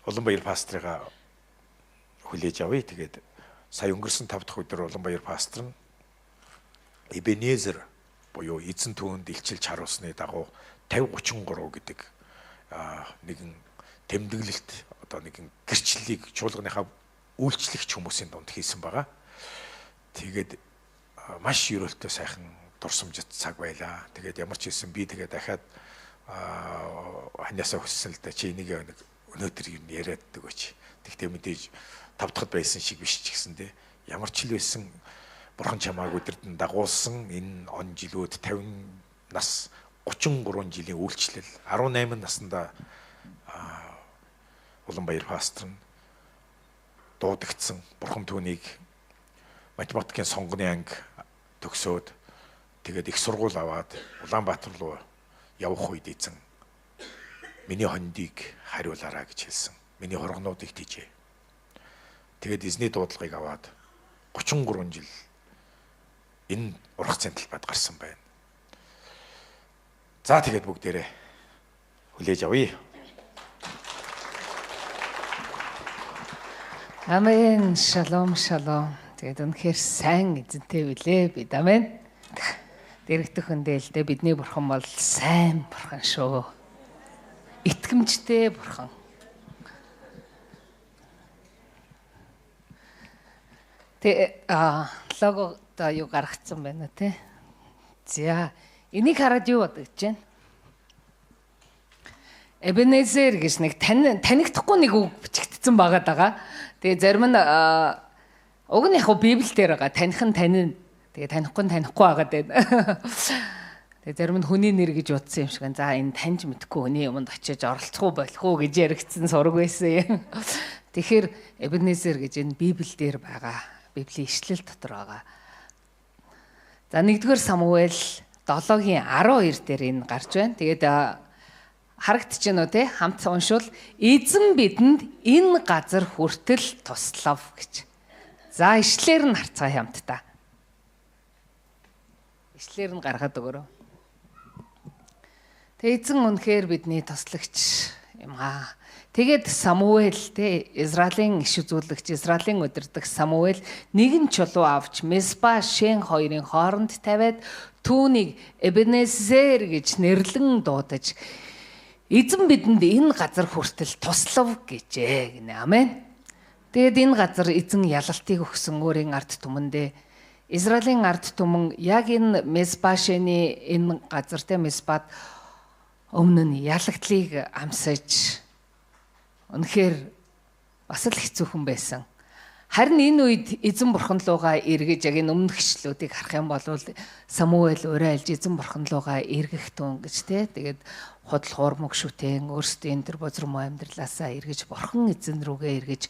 Улаанбаяр пастрыгаа хүлээж авъя. Тэгээд сая өнгөрсөн 5 дахь өдөр Улаанбаяр пастор нь Эбенезер буюу эзэн түүнд илчилж харуулсны дагуу 50-33 гэдэг нэгэн тэмдэглэлт одоо нэгэн гэрчлэлийг чуулганыхаа үйлчлэгч хүмүүсийн дунд хийсэн байгаа. Тэгээд маш өрөөлтөө сайхан дурсамжит цаг байлаа. Тэгээд ямар ч хэлсэн би тэгээд дахиад ханиасаа хүссэн л да чи энийг өнөөдөр юу яриад өгөөч. Тэгтээ мэдээж 5 дахьд байсан шиг биш ч гэсэндээ ямар ч л байсан бурхан чамааг өдөрдөн дагуулсан энэ он жилүүд 50 нас 33 жилийн үйлчлэл 18 наснда Улаанбаяр пастор нь дуудагдсан бурхан түүнийг математикийн сонгоны анги төгсөөд тэгээд их сургууль аваад Улаанбаатар руу явах үед эзэн миний хондийг хариулаарай гэж хэлсэн. Миний хоргонуудыг тийжээ. Тэгээд эзний дуудлагыг аваад 33 жил энэ ургацын талбайд гарсан байна. За тэгээд бүгдээрээ хүлээж авъя. Амен. Шалом, шалом. Тэгээд үнэхээр сайн эзэнтэй билээ бид. Амен. Дэрэгдэх хүндээлдээ бидний бурхан бол сайн бурхан шүү. Итгэмжтэй бурхан. Тэ лого та юу гаргацсан байна те. За энийг хараад юу бодож байна? Эбенезер гэж нэг танигдахгүй нэг үг бичигдсэн байгаад байгаа. Тэгээ зарим нь уг нь яг Библиэл дээр байгаа. Таних нь танин. Тэгээ танихгүй байгаад байна. Тэгээ зарим нь хүний нэр гэж утсан юм шиг. За энэ таньж мэдхгүй хүний юмд очиж оролцох уу болох уу гэж яригдсан сураг байсан юм. Тэгэхээр Эбенезер гэж энэ Библиэл дээр байгаа. Библийн ишлэл дотор байгаа. За 1-р Самуэль 7-гийн 12 дээр энэ гарч байна. Тэгээд харагдаж байна уу те? Хамт уншвал эзэн бидэнд энэ газар хүртэл туслав гэж. За ишлэлээр нь харцгаая хамтдаа. Ишлэлээр нь гаргаад өгөрөө. Тэг эзэн үнэхээр бидний туслагч юм аа. Тэгээд Самуэль те Израилийн иш үзүүлэгч Израилийн удирдах Самуэль нэгэн чулуу авч Мизпа Шен хоёрын хооронд тавиад түүнийг Эбенезер гэж нэрлэн дуудаж эзэн бидэнд энэ газар хүртэл туслав гэжээ гинэ. Амен. Тэгээд энэ газар эзэн ялалтыг өгсөн өөрийн ард түмэндээ Израилийн ард түмэн яг энэ Мизпа Шений энэ газар те Мизпад өмнө нь ялагдлыг амсаж үнэхээр бас л хэцүүхэн байсан. Харин энэ үед эзэн бурхан руугаа эргэж яг энэ өмнөх ишлүүдийг харах юм бол Самуэль урайлж эзэн бурхан руугаа эргэх тун гэж те. Тэгээд худал хуурмаг шүтэн өөрсдийн тэр бозром амьдралаасаа эргэж бурхан эзэн рүүгээ эргэж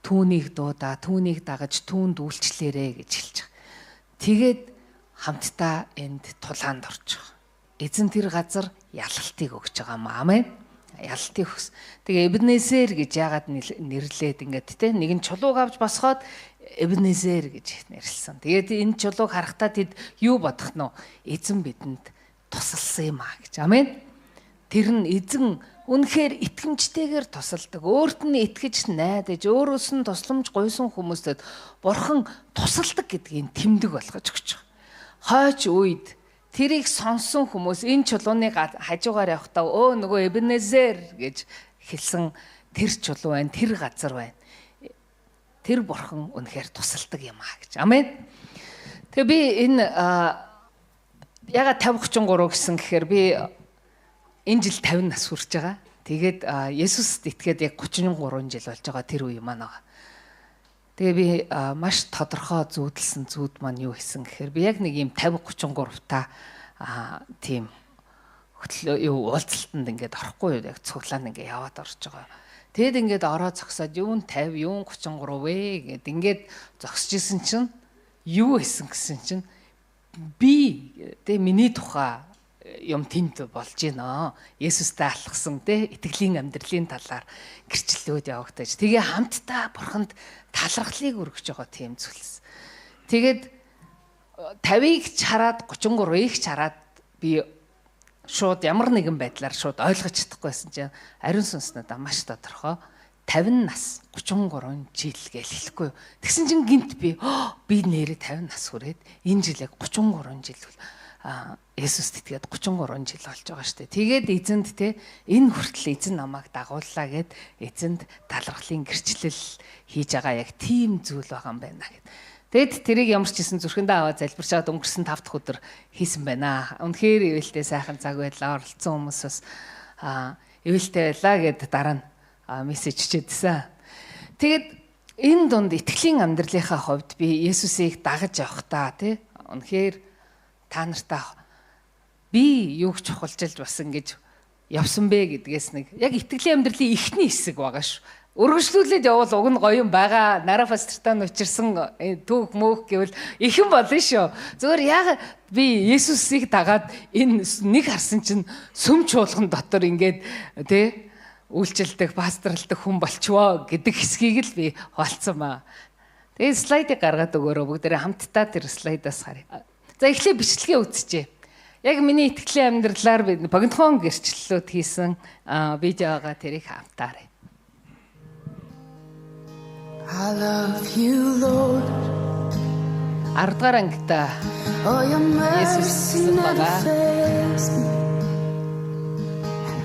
түүнийг дуудаа, түүнийг дагаж түүнд үйлчлээрэ гэж хэлж байгаа. Тэгээд хамтдаа энд тулаанд орж байгаа. Эзэн тэр газар ялалтыг өгч байгаа юм. Амен. Ялалтыг өгс. Тэгээ Эбенезер гэж яагаад нэрлээд ингээд те нэгэн чулууг авч босгоод Эбенезер гэж нэрлсэн. Тэгээд энэ чулууг харахтаа тэд юу бодох нь эзэн бидэнд тусалсан юм аа гэж. Амен. Тэр нь эзэн үнэхээр итгэмжтэйгээр тусалдаг. Өөрт нь итгэж найдаж, өөрөөс нь тусламж гуйсан хүмүүстэд бурхан тусалдаг гэдгийг тэмдэг болгож өгч байгаа. Хойч үед тэрийг сонсон хүмүүс энэ чулууныг хажуугаар явахдаа нөгөө Эбенезер гэж хэлсэн тэр чулуу байна, тэр газар байна. Тэр бурхан үнэхээр тусалдаг юм аа гэж. Амен. Тэгээ би энэ ягаад 50-33 гэсэн гэхээр би энэ жил 50 нас хүрч байгаа. Тэгээд Есүст итгээд яг 33 жил болж байгаа тэр үе маань байгаа. Тэгээ би маш тодорхой зүүдэлсэн зүүд маань юу хийсэн гэхээр би яг нэг юм 50-33 та тийм хөтлөө юу уулзалтанд ингээд орохгүй юу яг цуглаанд ингээд яваад орж байгаа. Тэгэд ингээд ороо зогсоод юун 50 юун 33 вэ гэд ингээд зогсож исэн чинь юу хийсэн гэсэн чинь би тэгээ миний тухай юм тэнд болж байна. Есүстэй алхсан те итгэлийн амьдралын талаар гэрчлэлүүд явагдаж. Тэгээ хамтдаа бурханд талархлыг өргөж байгаа тийм зүйлс. Тэгээд 50-ыг чараад 33-ыг чараад би шууд ямар нэгэн байдлаар шууд ойлгож чадахгүйсэн чинь ариун сүнс надад маш тодорхой 50 нас 33 жил гэж хэлэхгүй юу. Тэгсэн чинь гинт би нэрээ 50 нас хүрээд энэ жил яг 33 жил Есүст итгээд 33 жил болж байгаа шүү дээ. Тэгээд эзэнд те энэ хүртэл эзэн намайг дагууллаа гэд эзэнд талархлын гэрчлэл хийж байгаа яг тийм зүйл байгаа юм байна гэд. Тэгэд тэрийг ямар ч гэсэн зүрхэндээ аваад залбирч чад өнгөрсөн 5 дахь өдөр хийсэн байна. Үнэхээр ивэлтэй сайхан цаг байдлаа оролцсон хүмүүс бас ивэлтэй байлаа гэд дараа нь мессеж хийжсэн. Тэгэд энэ дунд итгэлийн амьдралынхаа хувьд би Есүсийг дагаж явахдаа тий үнэхээр та нартаа би юуг чухалжилж бас ингэж явсан бэ гэдгээс нэг яг итгэлийн амьдралын эхний хэсэг байгаа шүү. Өргөжлүүлээд явал уг нь гоё юм байгаа. Нара пастортаа нүчирсэн түүх мөөх гэвэл ихэн болно шүү. Зүгээр яг би Есүсийг дагаад энэ нэг харсан чинь сүм чуулган дотор ингээд тий үйлчлдэг, пасторалдаг хүн болчихвоо гэдэг хэсгийг л би хуалцсан ба. Тэгээд слайдыг гаргаад өгөөрэй. Бүгдээрээ хамтдаа тэр слайдаас харъя. За эхлээ бичлэгээ үзчихье. Яг миний итгэлийн амьдралаар би богинохон гэрчлэлүүд хийсэн видеога тэрийг хамтаарай. I love you, Lord. 10 дугаар ангита Есүс байгаа.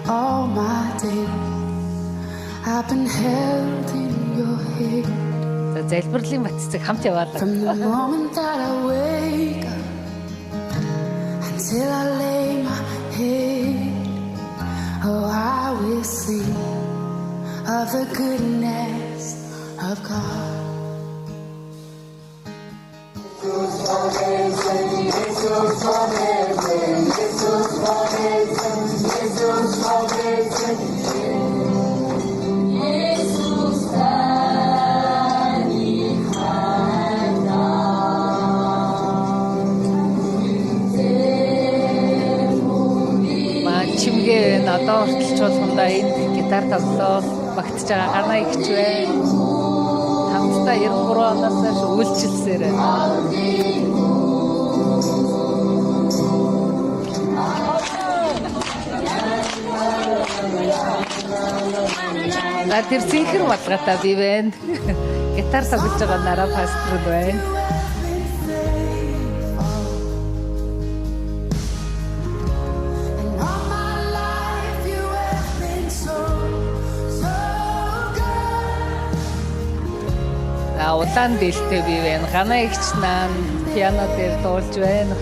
All my days I've been held in your hand. За залбирлын батцыг хамт яваалаа. From the moment that I wake up until I lay my head, oh, I will sing of the goodness of God. Чимгээ одоо хүртэл чуулгандаа энэ гитар тоглоод багтж байгаа гарнаа ихч вэ. Хамтдаа 93 оноос хойш үйлчилсээр байна. Тэр зинхэр малгатаа би байна. Гитар тоглож байгаа Нара пастор байна. Улаан дэлтэй би байна. Ганаа игч наан пиано дээр дуулж байна.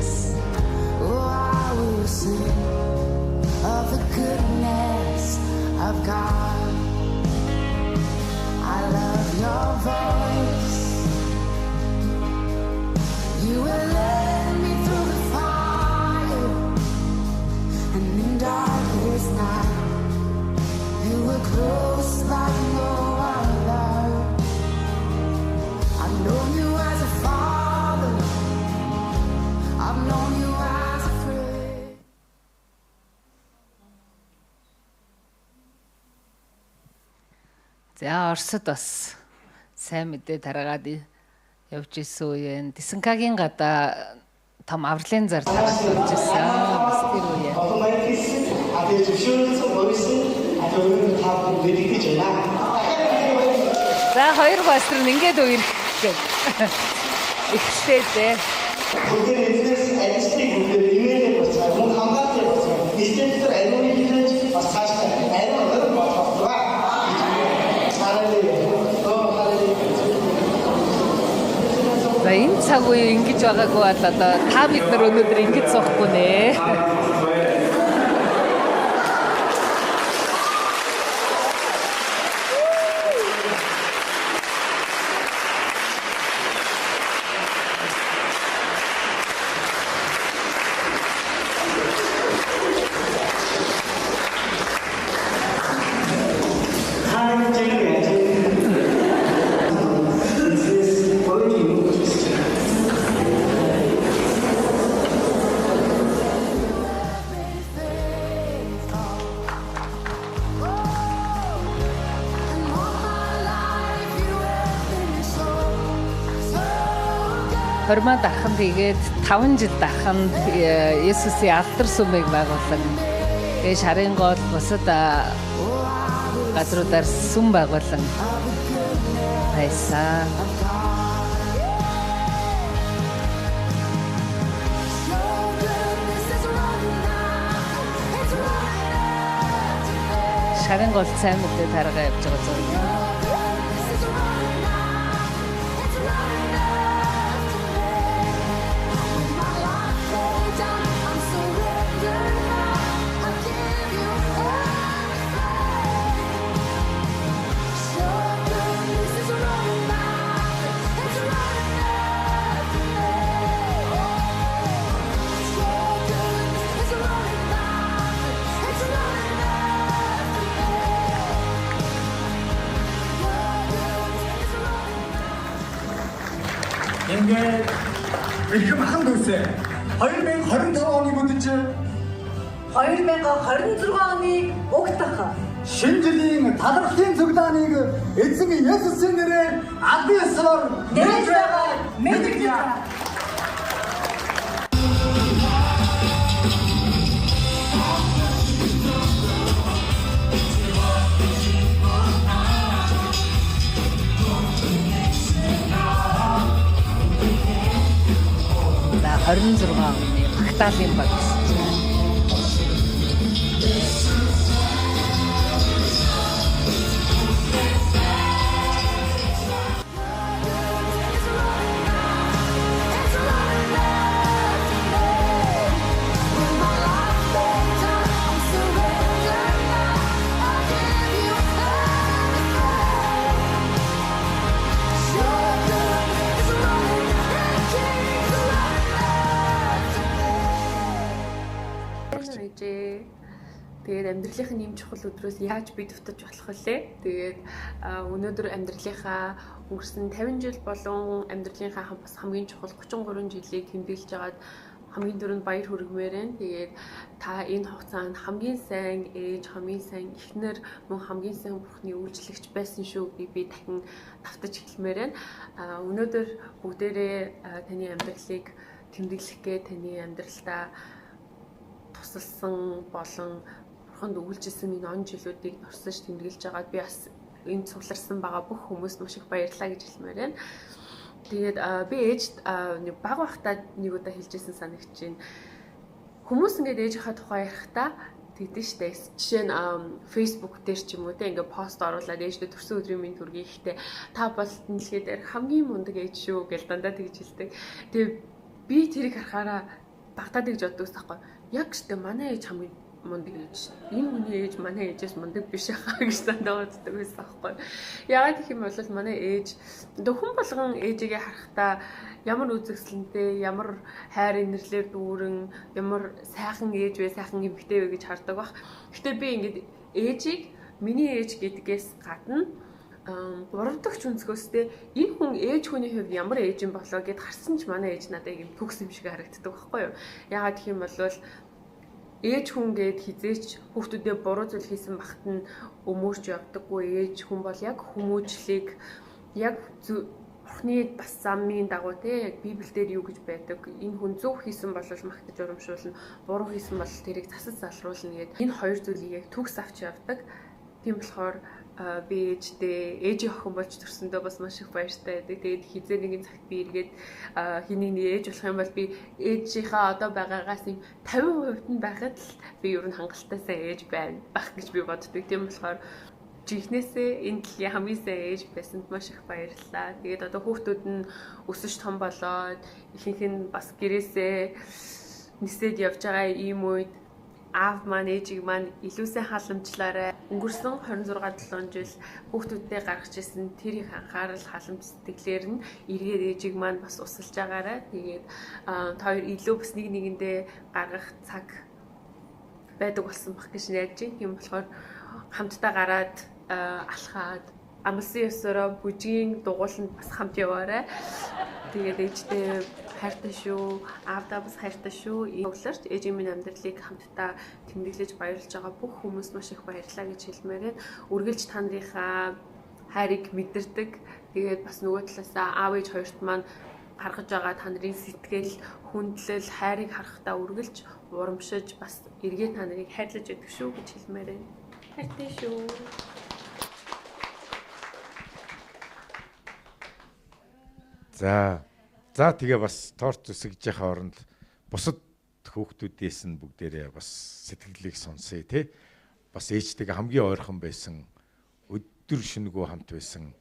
За Оросд бас сайн мэдээ тараагаад явж исэн үе. Дисэнкагийн гадаа том авралын зар тараас явж исэн. Бас тэр үе. За хоёр пастор ингээд үерхдэг. Ихтэй дээ. Бүгд эзнээс ажлыг бүгд имэйлээр боцоо, мөн хамгаалалтыг боцоо. Эстэтээр аливаа хийж бас цаашдаа аливаа өөр боцоо. За энэ цаг үе ингэж байгаагүй бол одоо та бид нар өнөөдөр ингэж суухгүй нэ. Хормоо дарханд игээд 5 жил дарханд Есүсийн алдар сүмийг байгуулсан. Тэгээ шарын гол бусад газруудаар сүм байгуулан байсан. Шарын гол сайн мэдээ таргаа явж байгаа зүйл. Ингээд их махан дүүсээ 2025 оны бүдэж 2026 оны уг дахь шинэ жилийн талархлын цуглааныг эзэн Есүсийн нэрээр албан ёсоор нээж байгаа мэдгэнэ. За 26 оны Магдалины баг. Тэгээд амьдралынхаа нэм чухал өдрөөс яаж би дутаж болох вүлээ. Тэгээд өнөөдөр амьдралынхаа өнгөрсөн 50 жил болон амьдралынхаа бас хамгийн чухал 33 жилийг тэмдэглэж байгаад хамгийн дөрөнд баяр хүргэмээр байна. Тэгээд та энэ хугацаанд хамгийн сайн ээж, хамгийн сайн эхнэр, мөн хамгийн сайн бурхны үйлчлэгч байсан шүү би дахин давтаж хэлмээр байна. Өнөөдөр бүгдээрээ таны амьдралыг тэмдэглэх гээ таны амьдралдаа тусалсан болон бурханд өгүүлжсэн энэ он жилүүдийг туршиж тэмдэглэж байгаад би бас энд цугларсан байгаа бүх хүмүүст маш их баярлалаа гэж хэлмээр байна. Тэгээд би ээжд баг байхдаа нэг удаа хэлжсэн санагч чинь хүмүүс ингээд ээжийнхаа тухай ярихдаа тэгдэж штэ. Жишээ нь Facebook дээр ч юм уу те ингээд пост оруулаад ээждээ төрсөн өдрийн минь төргий ихтэй та бол дэлхий дээр хамгийн мундаг ээж шүү гэж дандаа тэгж хэлдэг. Тэгээд би тэрийг харахаараа багтаад гэж боддог байхгүй. Яг штэ манай ээж хамгийн мундаг ээж. Энэ хүний ээж манай ээжээс мундаг биш хаа гэж дандаа боддог байсан байхгүй. Яагаад гэх юм бол манай ээж хүн болгон ээжигээ харахтаа ямар үзэсгэлэнтэй, ямар хайр инэрлэр дүүрэн, ямар сайхан ээж вэ, сайхан эмэгтэй вэ гэж хардаг баг. Гэтэ би ингээд ээжийг миний ээж гэдгээс гадна гуравдагч өнцгөөстэй энэ хүн ээж хүний хувьд ямар ээж юм болоо гэд харсан ч манай ээж надад юм төгс юм шиг харагддаг байхгүй юу. Яагаад гэх юм бол ээж хүн гээд хизээч хүүхдүүдэд буруу зүйл хийсэн багт нь өмөрч явдаггүй. Ээж хүн бол яг хүмүүжлийг яг бурхны бас замын дагуу те яг Библиэлд юу гэж байдаг. Энэ хүн зөв хийсэн бол магтаж урамшуулна, буруу хийсэн бол тэрийг засаж залруулна гэд энэ хоёр зүйлийг яг төгс авч явдаг. Тийм болохоор би ээжийн охин болж төрсөндөө бас маш их баяртай байдаг. Тэгээд хизээ нэгэн цагт би эргээд хэнийг ээж болох юм бол би ээжийнхаа одоо байгаагаас юм 50% нь байхад л би ер нь хангалттай сайн ээж байх гэж би боддог. Тийм болохоор жихнээсээ энэ дэлхийн хамгийн сайн ээж байсанд маш их баярлалаа. Тэгээд одоо хүүхдүүд нь өсөж том болоод ихэнх нь бас гэрээсээ нисээд явж байгаа ийм үед аав маань ээжийг маань илүү сайн халамжлаарай. Өнгөрсөн 26-7 жил хүүхдүүдтэй гаргаж ирсэн тэрийг анхаарал халамж сэтгэлээр нь эргээд ээжийг маань бас усалж байгаарай. Тэгээд та хоёр илүү бас нэг нэгэндээ гаргах цаг байдаг болсон баг гэж найдаж байна. Тийм болохоор хамтдаа гараад алхаад амлсан ёсороо бүжгийн дугууланд бас хамт яваарай. Тэгээд ээжтэй хайртай шүү, аавдаа бас хайртай шүү. Өглөөрч ээжийн минь амьдралыг хамтдаа тэмдэглэж баярлж байгаа бүх хүмүүст маш их баярлалаа гэж хэлмээр байна. Үргэлж та нарынхаа хайрыг мэдэрдэг. Тэгээд бас нөгөө талаасаа аав ээж хоёрт маань гаргаж байгаа та нарын сэтгэл, хүндлэл, хайрыг харахтаа үргэлж урамшиж бас эргээ та нарыг хайрлаж өгдөг шүү гэж хэлмээр байна. Хайртай шүү. За тэгээ бас торт үсгэж яхаа оронд бусад хүүхдүүдээс нь бүгдээрээ бас сэтгэлийг сонсъё тий. Бас ээжтэйгээ хамгийн ойрхон байсан, өдөр шөнөгөө хамт байсан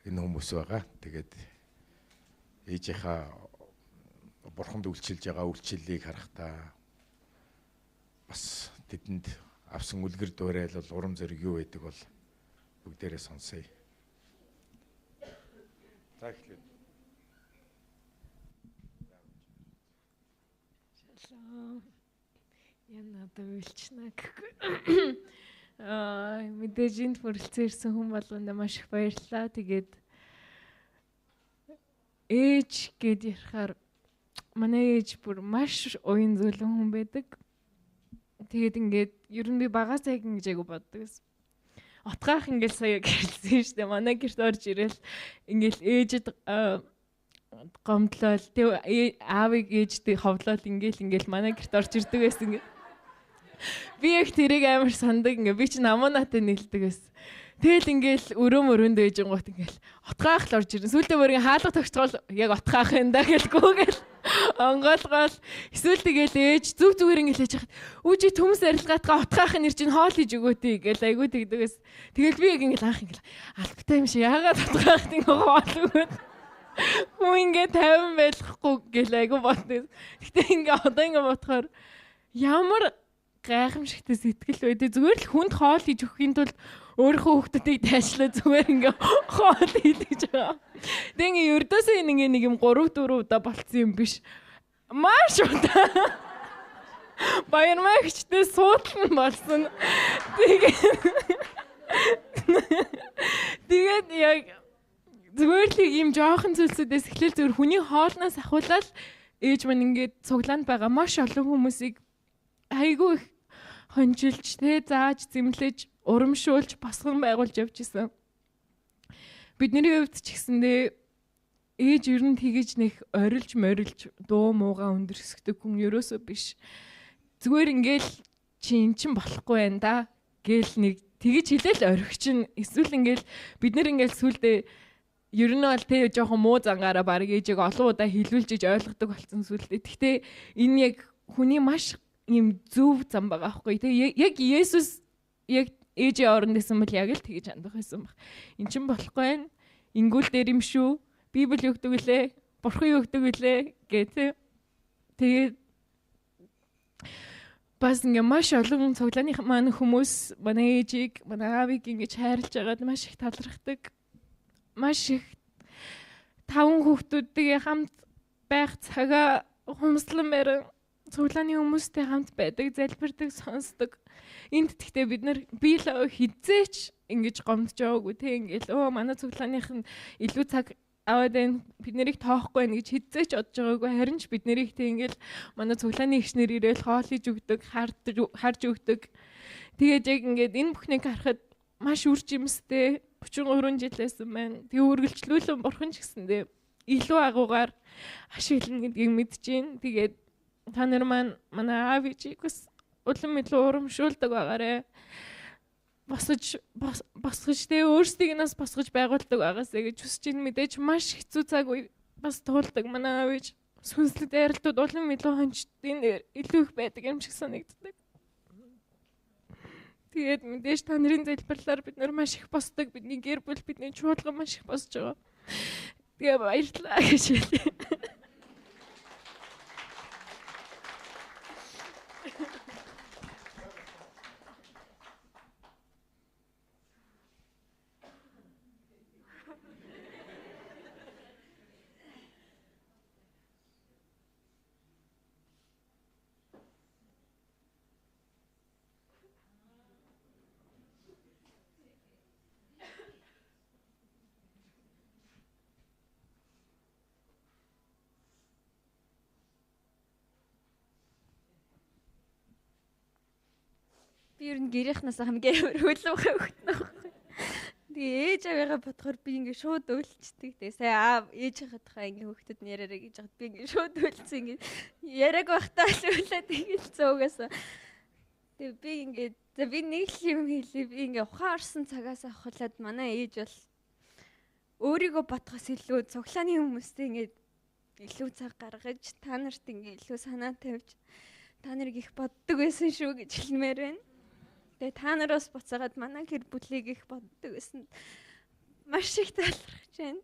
энэ хүмүүс байгаа. Тэгээд ээжийнхаа бурханд үйлчилж байгаа үйлчлэлийг харахтаа бас тэдэнд авсан үлгэр дуурайл бол урам зориг юу байдаг бол бүгдээрээ сонсъё. За эхлэв. Яна дуулчна гэхгүй. Мэдээж энд хүрэлцэн ирсэн хүн болгонд маш их баярлалаа. Тэгээд ээж гэд ярихаар манай ээж бүр маш уян зөвлөн хүн байдаг. Тэгээд ингээд ер нь би багасаа яг ингэж айгу боддог гэсэн. Отгаах ингээд сая гэлсэн шүү дээ. Манай гэрт орж ирэл ингээд ээжэд гомдлол тэг аавыг ээжтэй ховлол ингээл манай гэрт орж ирдэг байсан. Би яг тэрийг амар сандаг ингээ би чи намаа натаа нэлдэг байсан. Тэгэл ингээл өрөөнд ээж гот ингээл отгаах л орж ирэн. Сүүлдээ мөрийн хаалга тогтцоол яг отгаах юм да гэлгүйгээл онгоолгоол эсвэл тэгэл ээж зүгээр ингээл хийж хахад үжи төмс арилгаатгаа отгаахын нэр чинь хоол хийж өгөөтэй гэл айгуу тэгдэгээс. Тэгэл би яг ингээл анх ингээл албатай юм шиг яагаад отгаах тийм хоол өгөөд хүн ингээ 50 байхгүй гэл айгуу бодсон. Гэтэ ингээ одоо ингээ бодохоор ямар гайхамшигтай сэтгэл байдэ. Зүгээр л хүнд хоол хийж өгөхийн тулд өөрийнхөө хүүхдүүдийг тайшлаа зүгээр ингээ хоол хийж байгаа. Тэг ингээ ердөөсөө нэг юм 3-4 удаа болцсон юм биш. Маш удаа. Баярмагчтай суудлан болсон. Тэгээд яг зүгээр л юм жоохон зүйлсүүдээс эхлээл зүгээр хүний хоолноос ахуулаад ээж маань ингээд цуглаанд байгаа маш олон хүмүүсийг айгүй их хонжилж зааж зэмлэж урамшуулж босгон байгуулж явж исэн. Бидний хувьд ч гэсэндээ ээж ер нь тэгэж нэг орилж морилж дуу муугаа өндөрсгдөг хүн ерөөсөө биш. Зүгээр ингээл чи эн чин болохгүй байна да гээл нэг тэгэж хэлээл орхичин эсвэл ингээл бид нэр ингээл сүлдээ ер нь бол тэ жоохон муу зангаараа баг ээжийг олон удаа хилүүлж ойлгодог болсон сүлдээ. Гэхдээ энэ яг хүний маш юм зөв зам байгаа байхгүй тий. Яг Есүс яг ээжийн оронд байсан бол яг л тэгэж хандах байсан баг. Эн чин болохгүй байна. Ингүүл дээр юм шүү. Библи юу гэдэг вүлээ? Бурхан юу гэдэг вүлээ? Гэ тэгээд бас ингээ маш олон цуглааны маань хүмүүс манай ээжийг, манай аавыг ингэж хайрлаж байгаад маш их талархдаг. Маш их 5 хүүхдүүдтэй хамт байх цагаа хумслан барин цуглааны хүмүүстэй хамт байдаг, залбирдаг, сонсдог. Энд тэгтээ бид нар би л хизээч ингэж гомдож байгаагүй те ингээл манай цуглааных нь илүү цаг аваад энэ бид нарыг тоохгүй байх гэж хизээч бодож байгаагүй. Харин ч бид нарыг те ингээл манай цуглааны ихснэр ирээл хоол хийж өгдөг, харж өгдөг. Тэгээд яг ингээд энэ бүхнийг харахад маш үр жимстэй 33 жилээсэн байна. Тэгээ үргэлжлүүлэн бурхан ч гэсэндээ илүү агуугаар ашиглана гэдгийг мэдэж байна. Тэгээд та нар маань манай аав ээжийг бас улам илүү урамшуулдаг байгаарэ. Босгож тэгээ өөрсдийг нас босгож байгуулдаг байгаасаа гэж хүсэж ин мэдээж маш хэцүү цаг үе бас туулдаг манай аав ээж. Сүнслэг дайралтууд улам илүү хончдын илүү их байдаг юм шиг санагддаг. Тэгээд мэдээж та нарын залбирлаар бид нар маш их босдог. Бидний гэр бүл бидний чуулган маш их босж байгаа. Тэгээ баярлалаа гэж хэлье. Би ер нь гэрийнхнаас хамгийн амар хөлөө хөвгтнө. Тэгээ ээж аваагаа бодохоор би ингээ шууд өөлчдөг. Тэгээ сая аав ээжийнхээ тухай ингээ хөвгтөд нэрээрээ гэж хад би ингээ шууд өөлцсөн ингээ яриаг байхдаа л өөлээд ингээ цуугаасаа. Тэгээ би ингээ би нэг л юм хэлээ. Би ингээ ухаан орсон цагаас ахуулаад манай ээж бол өөрийгөө бодохоос илүү цуглааны хүмүүстэй ингээд илүү цаг гаргаж та нарт ингээд илүү санаа тавьж та нарыг их боддог байсан шүү гэж хэлмээр байна. Тэгээ та нараас буцаагаад манай гэр бүлийг их боддог байсан. Маш их талархаж байна.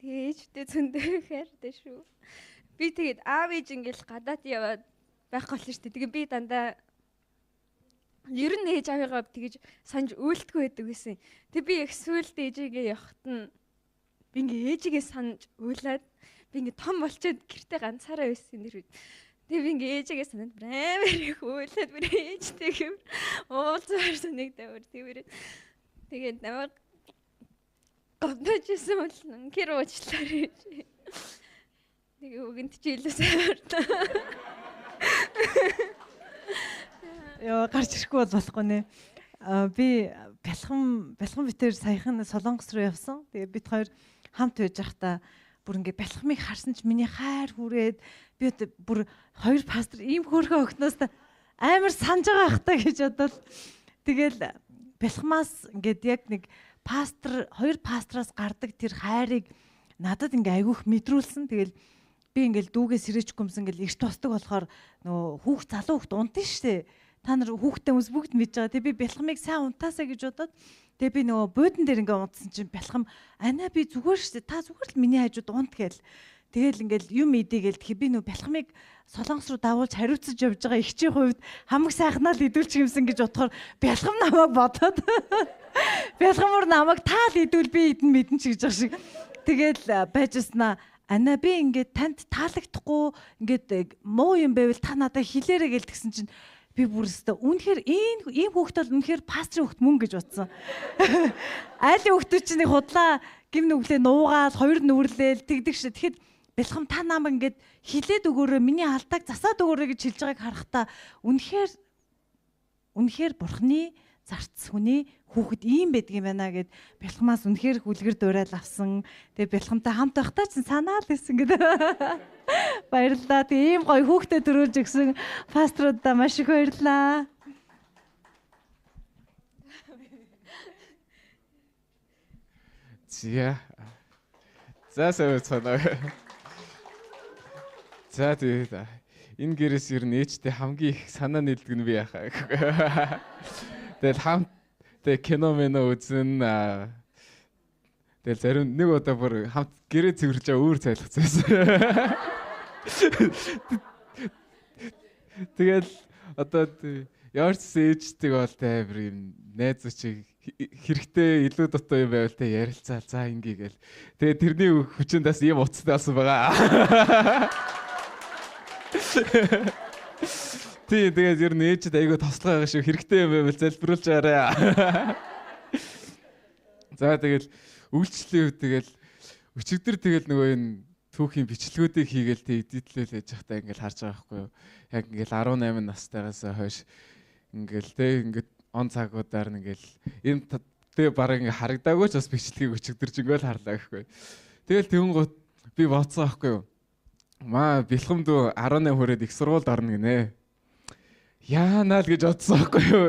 Тэгээ ээжтэй зөндөө хайртай шүү. Би тэгээд аав ээж ингээл гадаад яваад байх гол шүү дээ. Тэгээ би дандаа ер нь ээж аваагаа тэгэж санаж өөлтгөө байдаг гэсэн. Тэг би их сүйлд ээжигээ явахт нь би ингээ ээжигээ санаж өөлээд би ингээ том болчиход гэртээ ганцаараа байсан нэр. Тэг би ингээ ээжигээ санаад амар их өөлээд би ээжтэйгээ уулзаар санагдав. Тэгээд намайг гомдожсэн бол гэр уучлаар ээж. Тэгээ өгөнд чи илүү сайварлаа. Яа гарч ирэхгүй болохгүй нэ. Би бэлхэн битээр саяхан Солонгос руу явсан. Тэгээ бид хоёр хамт байж байхдаа бүр ингээ бэлхмыг харсан ч миний хайр хүрээд би бүр хоёр пастор ийм хөөрхөн өгнөөс амар санаж байгаа хта гэж бодоод тэгэл бэлхмаас ингээд яг нэг пастор хоёр пастраас гардаг тэр хайрыг надад ингээ айгүйх мэдрүүлсэн. Тэгэл би ингээл дүүгээс сэрээчгүй юмсан ингээл эрт тусдаг болохоор нөгөө хүүхд залуу хүүхд унтсан штэ. Та нар хүүхдтэй хүмүүс бүгд мэдж байгаа. Тэгээ би бэлхмыг сайн унтаасаа гэж бодоод тэгээ би нөгөө буудан дээр ингээ унтсан чинь бэлхам ана би зүгээр штэ. Та зүгээр л миний хажууд унт гээл. Тэгэл ингээл юм идээгээл тэгэхээр би нөгөө бэлхмыг Солонгос руу давуулж хариуцаж явж байгаа ихчийн хувьд хамаг сайхнаа л идүүлчих юмсан гэж бодохоор бэлхам намайг бодоод бэлхамур намайг таал идүүл би идэн мэдэн ч гэж байгаа шиг. Тэгэл байжснаа ана би ингээд танд таалагдахгүй ингээд муу юм байвал та надад хэлээрэй гээл тэгсэн чинь би бүр өстө үнэхээр ийм хүүхдэл үнэхээр пастрын хүүхд мөн гэж бодсон. Айлын хүүхдүүд чинь худлаа гим нүглээ нуугаал хоёр нүрлээл тэгдэг шээ. Тэгэхэд бэлхам та намайг ингээд хилээд өгөөрэй миний алдааг засаад өгөөрэй гэж хэлж байгааг харахтаа үнэхээр бурхны зарц хүний хүүхэд ийм байдаг юм байна гэд бэлхамаас үнэхээр хүлгэр дуурайл авсан. Тэгээ бэлхамтай хамт байхдаа ч санаа л байсан гэдэг. Баярлалаа. Тэгээ ийм гоё хүүхдэд төрүүлж өгсөн пасторудаа маш их баярлалаа. За санаа. За тэгээд энэ гэрээс ер нь ээжтэй хамгийн их санаа нийлдэг нь би яхаа. Тэгэл хамт кино мэнэ үзэн тэгэл зарим нэг удаа бүр хамт гэрээ цэвэрлж байгаа өөр цайлгацсан. Тэгэл одоо ямар ч ээжтэй бол тайвар юм найз чиг хэрэгтэй илүү дутуу юм байвал тэ ярилцаа за ингээ гэл. Тэгээ тэрний хүчиндээс ийм уцтай болсон байгаа. Тэгээд ер нь ээжэд айгүй тослого байгаа шүү. Хэрэгтэй юм байвал залбируулж арай. За тэгэл үйлчлэлийн үед тэгэл өчигдөр тэгэл нөгөө энэ түүхийн бичлэгүүдийг хийгээл эдитлэл яж захтаа ингээл харж байгаа байхгүй юу. Яг ингээл 18 настайгаас хойш ингээл он цагуудаар ингээл энэ тэг бараг ингээ харагдаагүй ч бас бичлэгийг өчигдөр жингээл харлаа гэхгүй. Тэгэл тэнгуут би бодсон байхгүй юу. Маа бэлхэмдүү 18 хүрээд их сургуульд орно гинэ. Яанаа л гэж бодсон байхгүй юу.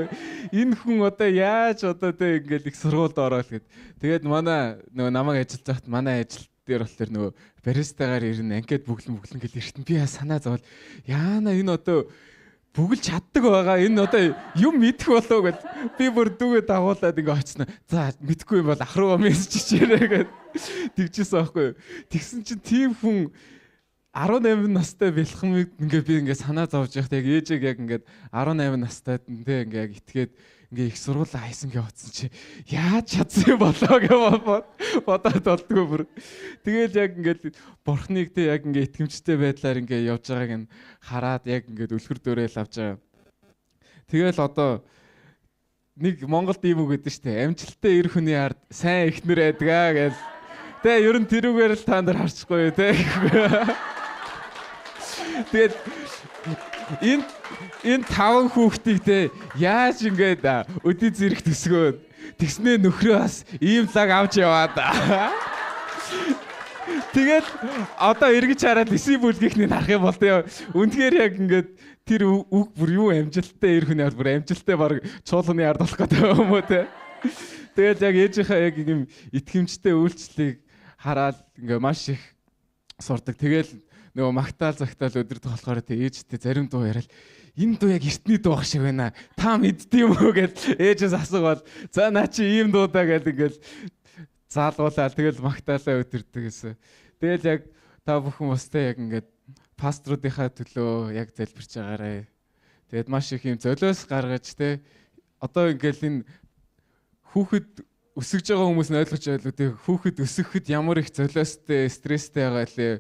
Энэ хүн одоо яаж одоо тэг ингээл их сургуульд ороод гэд. Тэгээд манай нөгөө намайг ажиллаж байхад манай ажил дээр болохоор нөгөө баристагаар ирнэ анкет бүглэн гэл эртэн би санаа зовол яана энэ одоо бүгэлж чаддаг байгаа. Энэ одоо юм мэдэх болов гэд би бүр дүүгээ дагуулад ингээ очсноо. За мэдхгүй юм бол ах руугаа мессеж хийрээ гэд тэгжсэн байхгүй юу. Тэгсэн чинь тийм хүн 18 настай бэлхмыг ингээ би ингээ санаа зовж явах яг ээжийг яг ингээ 18 настай тэ ингээ яг итгээд ингээ их сургуулаа хайсан гэж бодсон чи яаж чадсан юм болоо гэж бодоод болдгоо бүр. Тэгэл яг ингээ бурхныг тэ яг ингээ итгэмжтэй байдлаар ингээ явж байгааг нь хараад яг ингээ үлгэр дуурайл авч байгаа. Тэгэл одоо нэг Монголд ийм үг гэдэг штэ амжилттай эр хүний ард сайн эхнэр байдгаа гэж. Тэ ер нь тэрүүгээр л та нар харчихгүй тэ. Тэгээд энэ 5 хүүхдийг те яаж ингээд өдий зэрэг төсгөөд тэгснээ нөхрөө бас ийм лаг авч яваад. Тэгээд одоо эргэж хараад 9 бүлгийнхний харах юм бол те үнэхээр яг ингээд тэр үг бүр юу амжилттай эр хүний ард бүр амжилттай баг чуулганы ард болох гэдэг юм уу те. Тэгээд яг ээжийнхээ яг юм итгэмжтэй үйлчлэлийг хараад ингээ маш их сурдаг. Тэгэл нөгөө магтаал загтаал өдөрдох болохоор тэг ээжтэй зарим дуу яриад энэ дуу яг эртний дуу шиг байна. Та мэддэм үү гэд ээжээс асуувал за наа чи ийм дуудаа гэл ингээл заалгуулаад тэгэл магтаалаа өдөрдөг гэсэн. Тэгэл яг та бүхэн устай яг ингээд пасторуудынхаа төлөө яг залбирч байгаарэ. Тэгээд маш их юм золиос гаргаж те одоо ингээл энэ хүүхэд өсөж байгаа хүмүүс нь ойлгож байлгүй те хүүхэд өсөөхөд ямар их золиостой стресстэй байгаа лээ.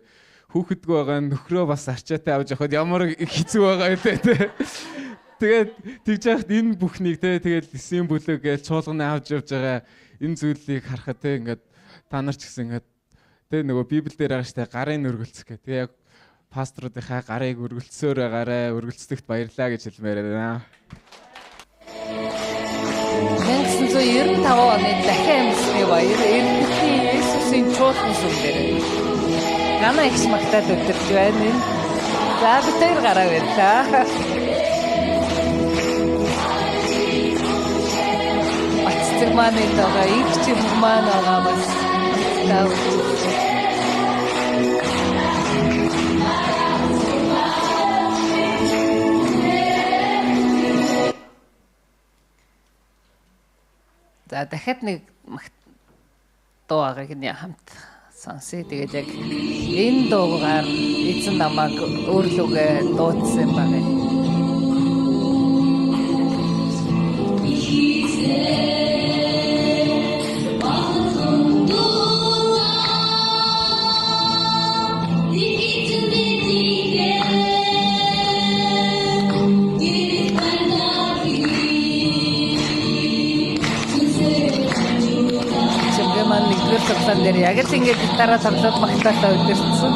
Хүүхэдгүй байгаа нөхрөө бас арчаатай авч явахад ямар хэцүү байгаа те. Тэгээд тэгж яхад энэ бүхнийг те тэгээд эсийн бүлэг гэж чуулганы авч явж байгаа энэ зүйлийг харахад те ингээд та нар ч гэсэн ингээд те нөгөө Библиэл дээр байгаа штэ гарын өргөлцөх гэх. Тэгээ яг пасторуудынхаа гарыг өргөлцсөөр байгаарэ, өргөлцдөгт баярлаа гэж хэлмээр байна. 1995 оны дахин амьсны баяр Эрдэнэтийн Есүсийн чуулган сүм дээр гана их магтаад өдөрж байна. За битээр гараа баярлаа. Баццэг маань байгаа, их чим маань байгаа бас тав. За дахиад нэг дуу агааг нь хамт сонсъё. Тэгээд яг энэ дуугаар эзэн намайг өөрлөгөө дуудсан байна. Цогцолтой дээр яг л ингэж гитараа тоглоод магтаалаа өдөрцсөн.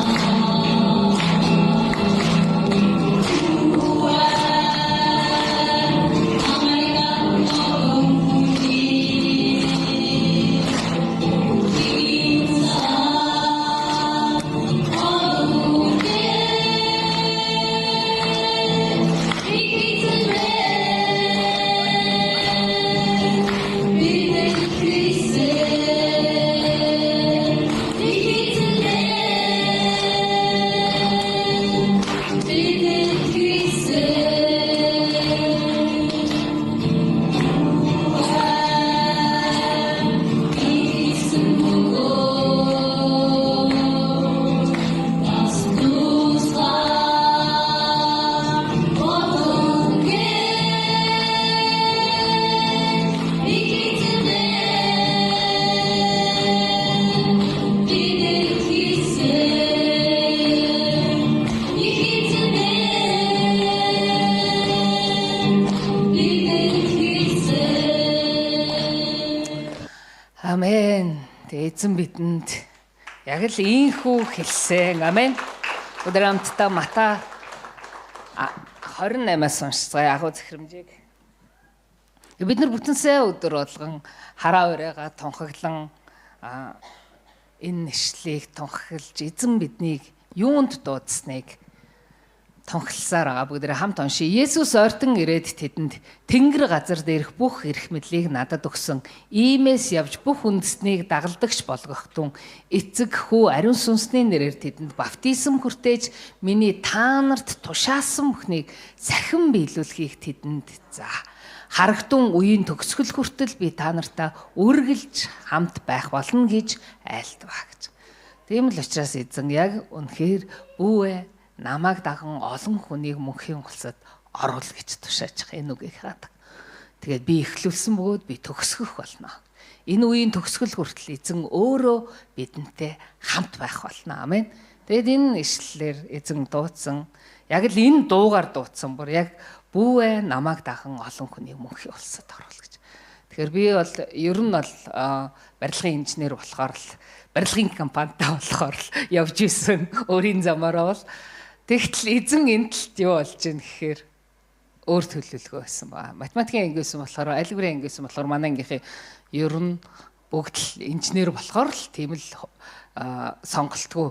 Амен. Эзэн бидэнд яг л ийхүү хэлсэн. Амен. Өдөр хамтдаа Мата 28-аас уншицгаая агуу захирамжийг. Бид нар бүтэн сая өдөр болгон хараа өрөөгаа тунхаглан энэ нэшлийг тунхаглаж эзэн биднийг юунд дуудсныг тунхалсаар байгаа. Бүгд хамт уншия. Есүс ойртон ирээд тэдэнд тэнгэр газар дээрх бүх эрх мэдлийг надад өгсөн. Иймээс явж бүх үндэстнийг дагалдагч болгохдун эцэг хүү ариун сүнсний нэрээр тэдэнд баптизм хүртээж миний та нарт тушаасан бүхнийг сахин биелүүлэхийг тэдэнд за. Харагтун үеийн төгсгөл хүртэл би та нартаа үргэлж хамт байх болно гэж айлтваа гэж. Тийм л учраас эзэн яг үнэхээр бүүе намайг даган олон хүнийг мөнхийн улсад оруул гэж тушааж байгаа энэ үгийг хаадаг. Тэгээд би эхлүүлсэн бөгөөд би төгсгөх болно. Энэ үеийн төгсгөл хүртэл эзэн өөрөө бидэнтэй хамт байх болно. Амен. Тэгээд энэ ишлэлээр эзэн дуудсан яг л энэ дуугаар дуудсан бүр яг бүүе намайг даган олон хүнийг мөнхийн улсад оруул гэж. Тэгэхээр би бол ер нь бол барилгын инженер болохоор л барилгын компанитай болохоор л явж исэн өөрийн замаараа бол тэгтэл эзэн энэ талд юу болж ийн гэхээр өөр төлөвлөгөө байсан ба. Математикийн ангисэн болохоор алгебрын ангисэн болохоор манай ангийнхээ ер нь бүгд л инженер болохоор л тийм л сонголтгүй.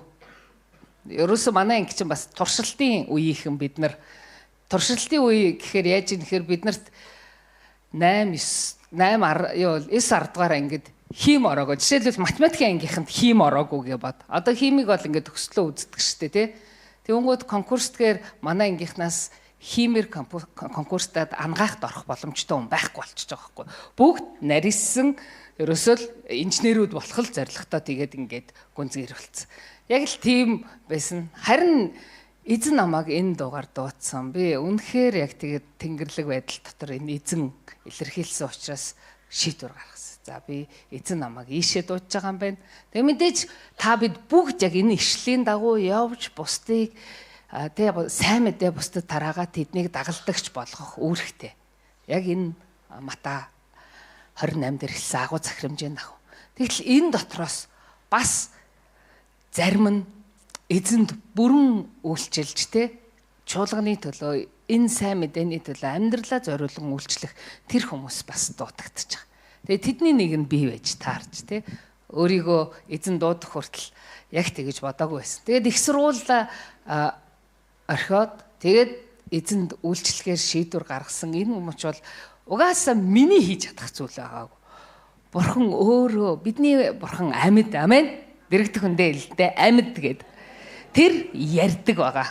Ерөөсөө манай анги чинь бас туршилтын үеийнхэн бид нар туршилтын үе гэхээр яаж юм гэхээр бид нарт 9 10 ангид хим ороогүй. Жишээлбэл математикийн ангийнханд хим ороогүй гэж бод. Одоо химиг бол ингээд төгслөө үздэг штэ тий. Тэнгүүд конкурсдгээр манай ангийнхнаас химээр конкурстад ангаахд орох боломжтой хүн байхгүй болчихж байгаа байхгүй. Бүгд нарийнсан ерөөсөө л инженерүүд болох л зорилготой тэгээд ингээд гүнзгийр болцсон. Яг л тийм байсан. Харин эзэн намайг энэ дуугаар дуудсан. Би үнэхээр яг тэгээд тэнгэрлэг байдал дотор энэ эзэн илэрхийлсэн учраас шийдвэр гаргасан. За би эзэн намайг ийшээ дуудаж байгаа юм байна. Тэгээд мэдээж та бид бүгд яг энэ ишлийн дагуу явж бусдыг тэгээ сайн мэдээ бусдад тараагаад тэднийг дагалдагч болгох үүрэгтэй. Яг энэ Мата 28 дээр хэлсэн агуу захирамжийн дагуу. Тэгтэл энэ дотроос бас зарим нь эзэнд бүрэн үйлчилж те чуулганы төлөө энэ сайн мэдээний төлөө амьдралаа зориулан үйлчлэх тэр хүмүүс бас дуудагдаж байгаа. Тэгээ тэдний нэг нь бий байж таарч те өөрийгөө эзэн дуудах хүртэл яг тэгэж бодоогүй байсан. Тэгээд их сургуулаа орхиод тэгээд эзэнд үйлчлэхээр шийдвэр гаргасан энэ хүмүүс бол угаасаа миний хийж чадах зүйл байгаагүй. Бурхан өөрөө бидний бурхан амьд амен дэрэгдэх хүндээ л дээ амьд гээд тэр ярьдаг байгаа.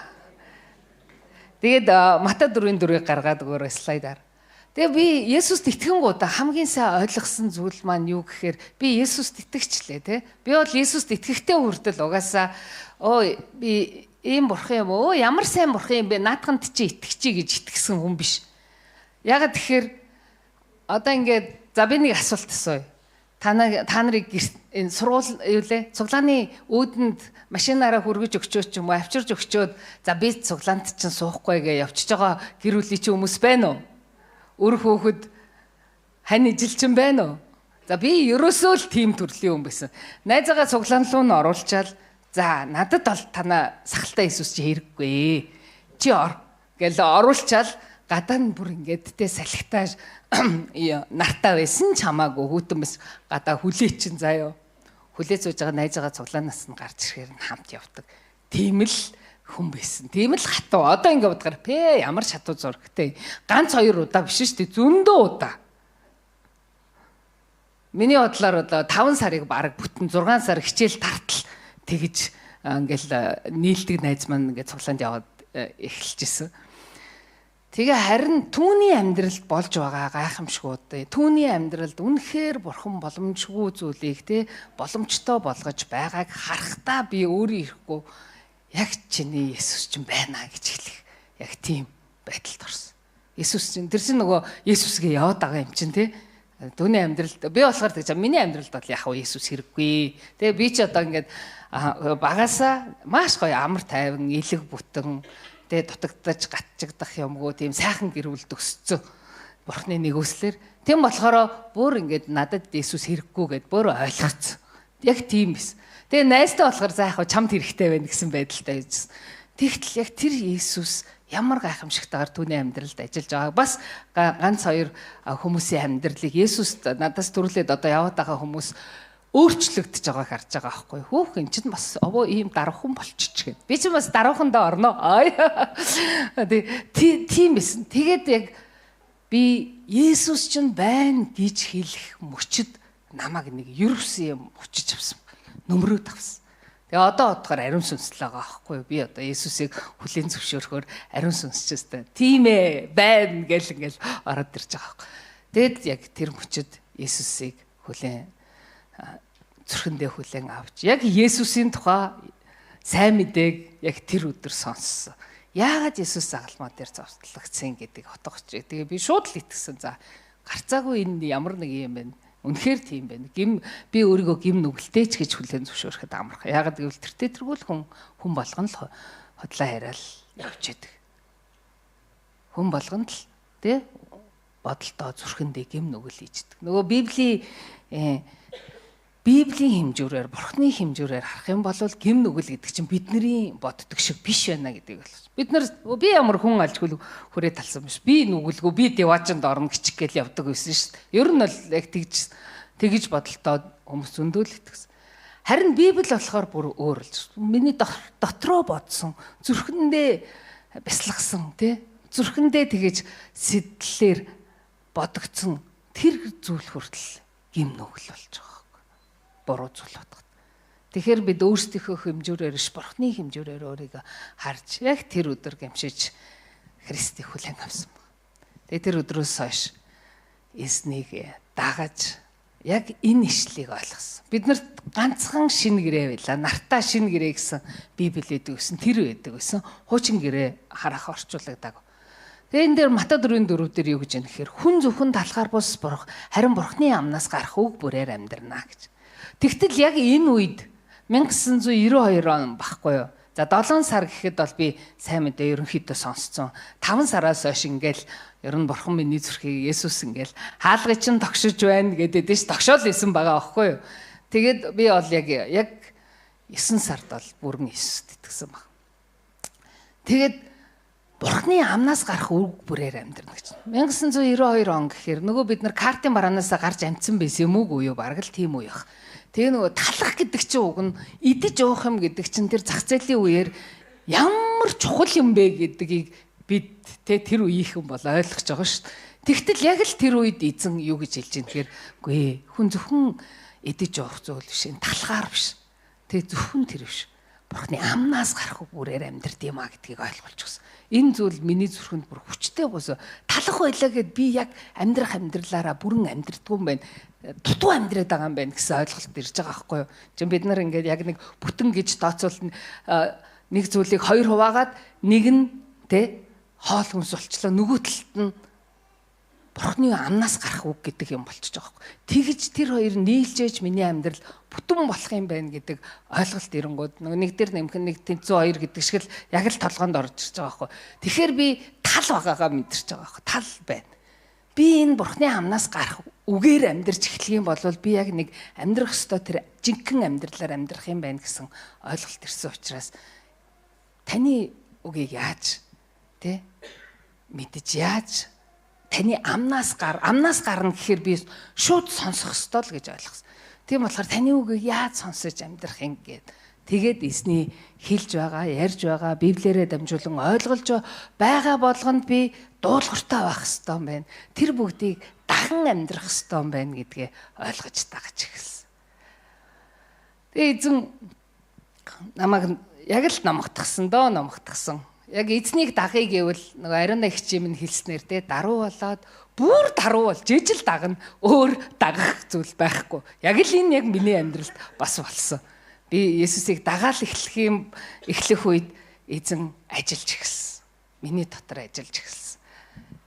Тэгээд Мата 4:4-ийг гаргаад өгөөрэй слайдаар. Тэгээ би Есүст итгэнгуудаа хамгийн сайн ойлгосон зүйл маань юу гэхээр би Есүст итгэжчлээ те. Би бол Есүст итгэхтэй хүртэл угаасаа би ийм бурхан юм уу? Ямар сайн бурхан юм бэ? Наадханд чи итгэчихье гэж итгэсэн хүн биш. Ягаад тэгэхээр одоо ингээд за би нэг асуулт асууя. Та нарыг энэ сургууль юу лээ? Цуглааны өөдөнд машинаараа хүргэж өгчөөч юм уу? Авчирж өгчөөд за би цуглаанд чинь суухгүй гэж явчихж байгаа гэр бүлийн чи хүмүүс байна уу? Өр хөөхд хань ижилчин байна уу? За би ерөөсөө л тийм төрлийн хүн байсан. Найзаагаа цуглаан руу н оруулчаал за надад бол танаа сахалтай Иесус чи хэрэггүй. Чи ор гэл оруулчаал гадаа нь бүр ингээд тэ салхитаа нартаа байсан ч хамаагүй хүүтэн бас гадаа хүлээ чин заяо. Хүлээ зууж байгаа найзаагаа цуглаанаас нь гарч ирэхээр нь хамт явдаг. Тийм л хүн байсан. Тийм л хатуу. Одоо ингээд бодохоор ямар шатуу зурагтай. Ганц 2 удаа биш шүү дээ. Зөндөө удаа. Миний бодлоор одоо 5 сарыг бараг бүтэн 6 сар хичээл тартал тэгж ингээл нийлдэг найз маань ингээд цуглаанд яваад эхэлчихсэн. Тэгээ харин түүний амьдралд болж байгаа гайхамшгууд түүний амьдралд үнэхээр бурхан боломжгүй зүйлийг те боломжтой болгож байгааг харахтаа би өөрөө ирэхгүй яг чиний Есүс чинь байна гэж хэлэх яг тийм байдалд орсон. Есүс чинь тэр чинь нөгөө Есүсгээ яваад байгаа юм чинь те түүний амьдралд би болохоор тэгж миний амьдралд бол яг Есүс хэрэггүй. Тэгээ би ч одоо ингээд багасаа маш гоё амар тайван элэг бүтэн тэгээ дутагдаж гатчигдах юмгүй тийм сайхан гэр бүл төсцөө бурхны нэгүслэр тийм болохоор бүр ингээд надад Есүс хэрэггүй гэд бүр ойлгоцсон. Яг тийм биш. Тэгээ найзтай болохоор за яг чамд хэрэгтэй байна гэсэн байдалтай байжсэн. Тэгтэл яг тэр Есүс ямар гайхамшигтайгаар түүний амьдралд ажиллаж байгаа. Бас ганц 2 хүмүүсийн амьдралыг Есүс надаас төрлөөд одоо яваад байгаа хүмүүс өөрчлөгдөж байгааг харж байгаа байхгүй. Хөөх эн чинь бас ийм даруухан болчих гээд. Би чинь бас даруухандаа орно. Тийм байсан. Тэгээд яг би Есүс чинь байна гэж хэлэх мөчөд намайг нэг ерөөсөн юм өчөж авсан. Нөмрөөд авсан. Тэгээ одоо бодохоор ариун сүнслэл байгаа байхгүй. Би одоо Есүсийг хүлээн зөвшөөрөхөөр ариун сүнсчээстэй. Тийм ээ байна гэл ингээл ороод ирж байгаа байхгүй. Тэгэд яг тэр мөчөд Есүсийг хүлээн зүрхэндээ хүлээн авч яг Есүсийн тухай сайн мэдээг яг тэр өдөр сонссон. Яагаад Есүс загалмаа дээр зовтлогдсон гэдгийг хотгоч. Тэгээ би шууд л итгэсэн. За гарцаагүй энэ ямар нэг юм бэ? Үнэхээр тийм байна. Би өөрийгөө гим нүгэлтэй ч гэж хүлээн зөвшөөрөхөд амарх. Яагаад гэвэл тэртээ тэргүүл хүн болгоно л хотлоо хараал явж идэг. Хүн болгоно л тий бодолтоо зүрхэндээ гим нүгэл ийждэг. Нөгөө Библийн хэмжүүрээр, Бурхны хэмжүүрээр харах юм бол гим нүгэл гэдэг чинь бидний боддог шиг биш байна гэдгийг ойлгож. Би ямар хүн алжгүй хүрээ талсан биш. Би нүгэлгүй, би деважинд орно гिचг гэл явдаг байсан шүү дээ. Ер нь бол яг тэгж бодолтой хүмүүс зөндөл итгэсэн. Харин Библи болохоор бүр өөр л. Миний дотроо бодсон, зүрхэндээ бясалгасан тий. Зүрхэндээ тэгэж сэтлэлээр бодогдсон тэр зүйл хүртэл гим нүгэл болж байгаа. Буруу зүйл бодоход. Тэгэхээр бид өөрсдийнхөө хэмжүүрээр ш бурхны хэмжүүрээр өөрийгөө харж яг тэр өдөр гэмшиж Христийг хүлээн авсан байна. Тэгээ тэр өдрөөс хойш эзнийг дагаж яг энэ ишлийг ойлгосон. Биднэрт ганцхан шинэ гэрээ байла. Нартаа шинэ гэрээ гэсэн Библи гэдэг гэсэн тэр байдаг гэсэн. Хуучин гэрээ харах орчуулагдаг. Тэгээ энэ дээр Матай 4:4 дээр юу гэж юм гэхээр хүн зөвхөн талхаар бус бурх харин бурхны амнаас гарах үг бүрээр амьдрнаа гэж. Тэгтэл яг энэ үед 1992 он баггүй юу. За 7 сар гэхэд бол би сайн мэдээ ерөнхийдөө сонсцсон. 5 сараас хойш ингээл ер нь бурхан миний зүрхийг Есүс ингээл хаалгыг чинь тогшиж байна гэдэг дэш тогшоол исэн байгаа байхгүй юу. Тэгээд би бол яг 9 сард бол бүрэн Есүст итгэсэн баг. Тэгээд бурхны амнаас гарах үг бүрээр амьдрна гэж. 1992 он гэхээр нөгөө бид нар картын бараанаас гарч амжсан байсан юм уу юу бараг л тийм үе баг. Тэгээ нөгөө талах гэдэг чинь үг нь идэж уух юм гэдэг чинь тэр зах зээлийн үеэр ямар чухал юм бэ гэдгийг бид тэр үеийнхэн бол ойлгож байгаа шүү дээ. Тэгтэл яг л тэр үед эзэн юу гэж хэлж байна тэгэхээр үгүй хүн зөвхөн идэж уух зүйл биш энэ талахаар биш. Тэгээ зөвхөн тэр биш. Бурхны амнаас гарах бүрээр амьдрд юм а гэдгийг ойлгуулж гисэн. Энэ зүйл миний зүрхэнд бүр хүчтэй босоо талах байлаа гэд би яг амьдрах амьдралаараа бүрэн амьдрдгүй юм байна. Дутуу амьдраад байгаа юм байна гэсэн ойлголт ирж байгаа байхгүй юу. Чин бид нар ингээд яг нэг бүтэн гэж тооцвол нэг зүйлийг хоёр хуваагаад нэг нь хоол хүнс болчлоо нөгөө талд нь бурхны амнаас гарах үг гэдэг юм болчихж байгаа байхгүй. Тэгж тэр хоёр нийлжээж миний амьдрал бүтэн болох юм байна гэдэг ойлголт ирэнгууд нэг дээр нэмэх нэг тэнцүү хоёр гэдэг шиг л яг л толгоонд орж ирж байгаа байхгүй. Тэгэхээр би тал байгаагаа мэдэрч байгаа байхгүй. Тал байна. Би энэ бурхны амнаас гарах үгээр амьдрч эхлэх юм бол би яг нэг амьдрах ёстой тэр жинхэнэ амьдралаар амьдрах юм байна гэсэн ойлголт ирсэн учраас таны үгийг яаж мэдэж яаж таны амнаас гарна гэхээр би шууд сонсох ёстой л гэж ойлгосон. Тийм болохоор таны үгийг яаж сонсож амьдрах юм гээд тэгээд эзний хэлж байгаа, ярьж байгаа, Библиэрээ дамжуулан ойлгуулж байгаа болгонд би дуулууртай байх ёстой юм байна. Тэр бүгдийг дахин амьдрах ёстой юм байна гэдгээ ойлгож дагаж эхэлсэн. Тэгээ эзэн намайг яг л номогдсон. Яг эзнийг дагъя гэвэл нөгөө ариун агчийн минь хэлснээр даруу болоод бүр даруу болж ижил дагна өөр дагах зүйл байхгүй. Яг л энэ яг миний амьдралд бас болсон. Би Есүсийг дагаал эхлэх үед эзэн ажиллаж эхэлсэн. Миний дотор ажиллаж эхэлсэн.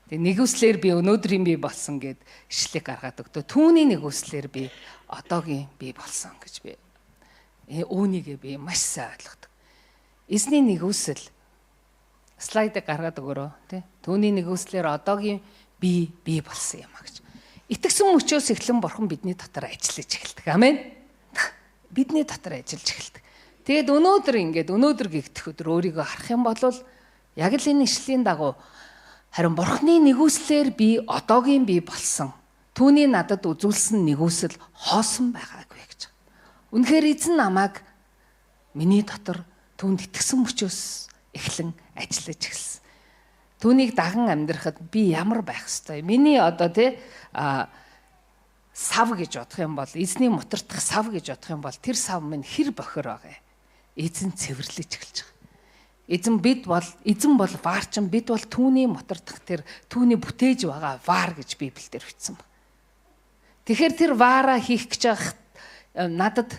Тэгээ нэгүслэр би өнөөдрийн би болсон гэд ишлэг гаргаад өгдөө. Түүний нэгүслэр би одоогийн би болсон гэж би үүнийгээ би маш сайн ойлгодог. Эзний нэгүсэл слайдыг гаргаад өгөрөө тий. Түүний нэгүслэр одоогийн би болсон юм а гэж. Итгэсэн мөчөөс эхлэн бурхан бидний дотор ажиллаж эхэлдэг. Амен. Бидний дотор ажиллаж эхэлдэг. Тэгээд өнөөдөр гэгдэх өдөр өөрийгөө харах юм бол яг л энэ ишлийн дагуу харин бурханы нэгүслэр би одоогийн би болсон. Түүний надад үзүүлсэн нэгүсэл хоосон байгаагүй гэж. Үнэхээр эзэн намайг миний дотор түүнд итгэсэн мөчөөс эхлэн ажиллаж эхэлсэн. Түүнийг даган амьдрахад би ямар байх ёстой? Миний одоо сав гэж бодох юм бол эзний мутардах сав гэж бодох юм бол тэр сав минь хэр бохир байгаа. Эзэн цэвэрлэж эхэлж байгаа. Эзэн бол ваарчин, бид бол түүний мутардах тэр түүний бүтээж байгаа ваар гэж Библиэлд бичсэн байна. Тэгэхээр тэр ваараа хийх гэж байгаа надад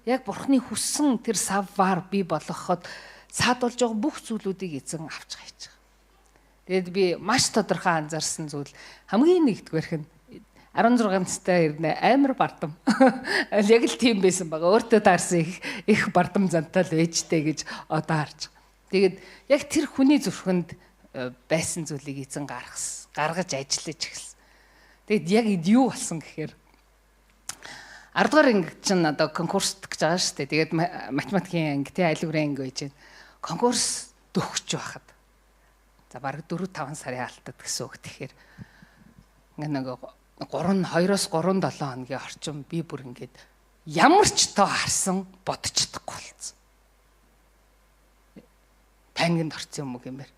яг бурхны хүссэн тэр сав ваар би болгоход саадулж байгаа бүх зүйлүүдийг эзэн авч хайж байгаа. Тэгэд би маш тодорхой анзаарсан зүйл хамгийн нэгдүгээрх нь 16 настай ирнэ амар бардам. Яг л тийм байсан байгаа. Өөртөө таарсан их бардам зантай л ээжтэй гэж одоо харж. Тэгээд яг тэр хүний зүрхэнд байсан зүйлийг эзэн гаргаж ажиллаж эхэлсэн. Тэгэд яг юу болсон гэхээр 10 дугаар анги чинь одоо конкурст гэж байгаа шүү дээ. Тэгээд математикийн анги айлгуурын анги байж байна. Конкурс дөхөж байхад за бараг 4-5 сарын алтад гэсэн үг. Тэгэхээр нэг 2-3 хоногийн орчим би бүр ингээд ямар ч тоо харсан бодож чадахгүй болсон. Пангинд орсон юм уу гэмээр.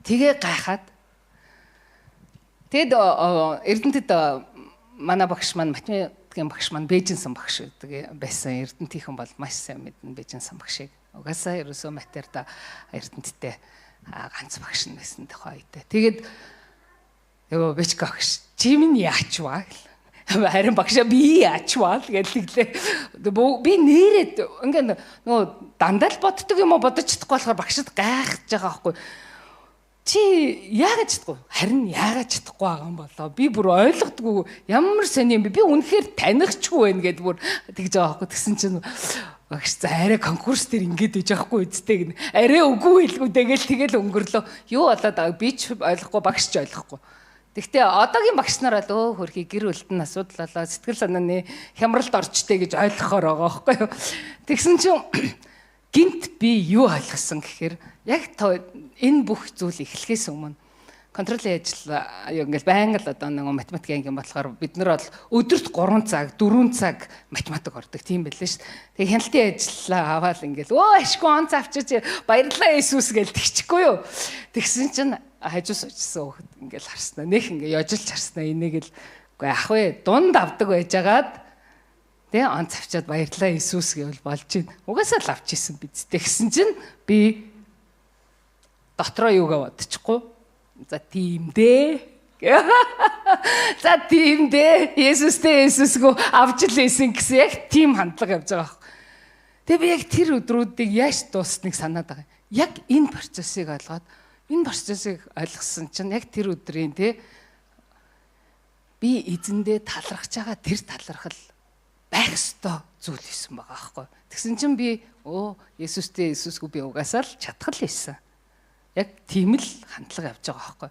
Тэгээ гайхаад Тэгэд Эрдэнэтэд манай багш маань математикийн багш маань Бэжинсэн багш байсан. Эрдэнэтийнхэн бол маш сайн мэднэ Бэжинсэн багшийг. Угаасаа ерөөсөө материда Эрдэнэттэй ганц багш нь байсан тохойтой. Тэгээд ёо бич багш чи минь яач ваа. Харин багшаа би яач ваа гэлээ. Би нээрэд ингээд нөгөө дандаа л боддог юм уу бодож чадахгүй болохоор багшд гайхаж байгаа байхгүй. Чи яагаад чадахгүй? Харин яагаад чадахгүй байгаа юм болоо. Би бүр ойлгодгүй ямар сони юм бэ? Би үнэхээр танихчгүй байна гэдээ бүр тэгж байгаа байхгүй. Тэгсэн чинь багш за арай конкурс дээр ингэж иж байхгүй үсттэй гэн. Арай үгүй хэлгүй тэгэл өнгөрлөө. Юу болоод байгаа би ч ойлгохгүй багш ч ойлгохгүй. Тэгтээ одоогийн багш нар л хөрхий гэр бүлтэн асуудал болоо сэтгэл санааны хямралд орчтой гэж ойлгохоор байгаа байхгүй юу. Тэгсэн чинь гинт би юу ойлгосон гэхээр яг энэ бүх зүйл эхлэхээс өмнө контролын ажил ингээл байнга л одоо нэг математик анги болохоор бид нар бол өдөрт 3 цаг 4 цаг математик ордог тийм байлээ шүү дээ. Тэгээ хяналтын ажиллаа аваад ингээл ашгүй онц авчиж баярлалаа Иесус гэж тэгчихгүй юу. Тэгсэн чинь хажуус очсон хөхд ингээл харснаа. Нэх ингээ яжилж харснаа энийг л үгүй ах вэ дунд авдаг байжгаад тэгээ онц авчаад баярлалаа Иесус гэвэл болж байна. Угаасаа л авчихсан биз. Тэгсэн чинь би дотроо юугаа бодчихгүй. За тийм дээ. За тийм дээ. Иесусгүй авч л ийсэн гэсэн яг тийм хандлага явж байгаа. Тэгээ би яг тэр өдрүүдийг яаж дуусныг санаад байгаа. Яг энэ процессыг ойлгосон чинь яг тэр өдрийн би эзэндээ талархаж байгаа тэр талархал байх ёстой зүйл байсан байгаа аахгүй. Тэгсэн чинь би Иесусгүй би угаасаа л чадхал байсан. Яг тийм л хандлага явж байгаа байхгүй.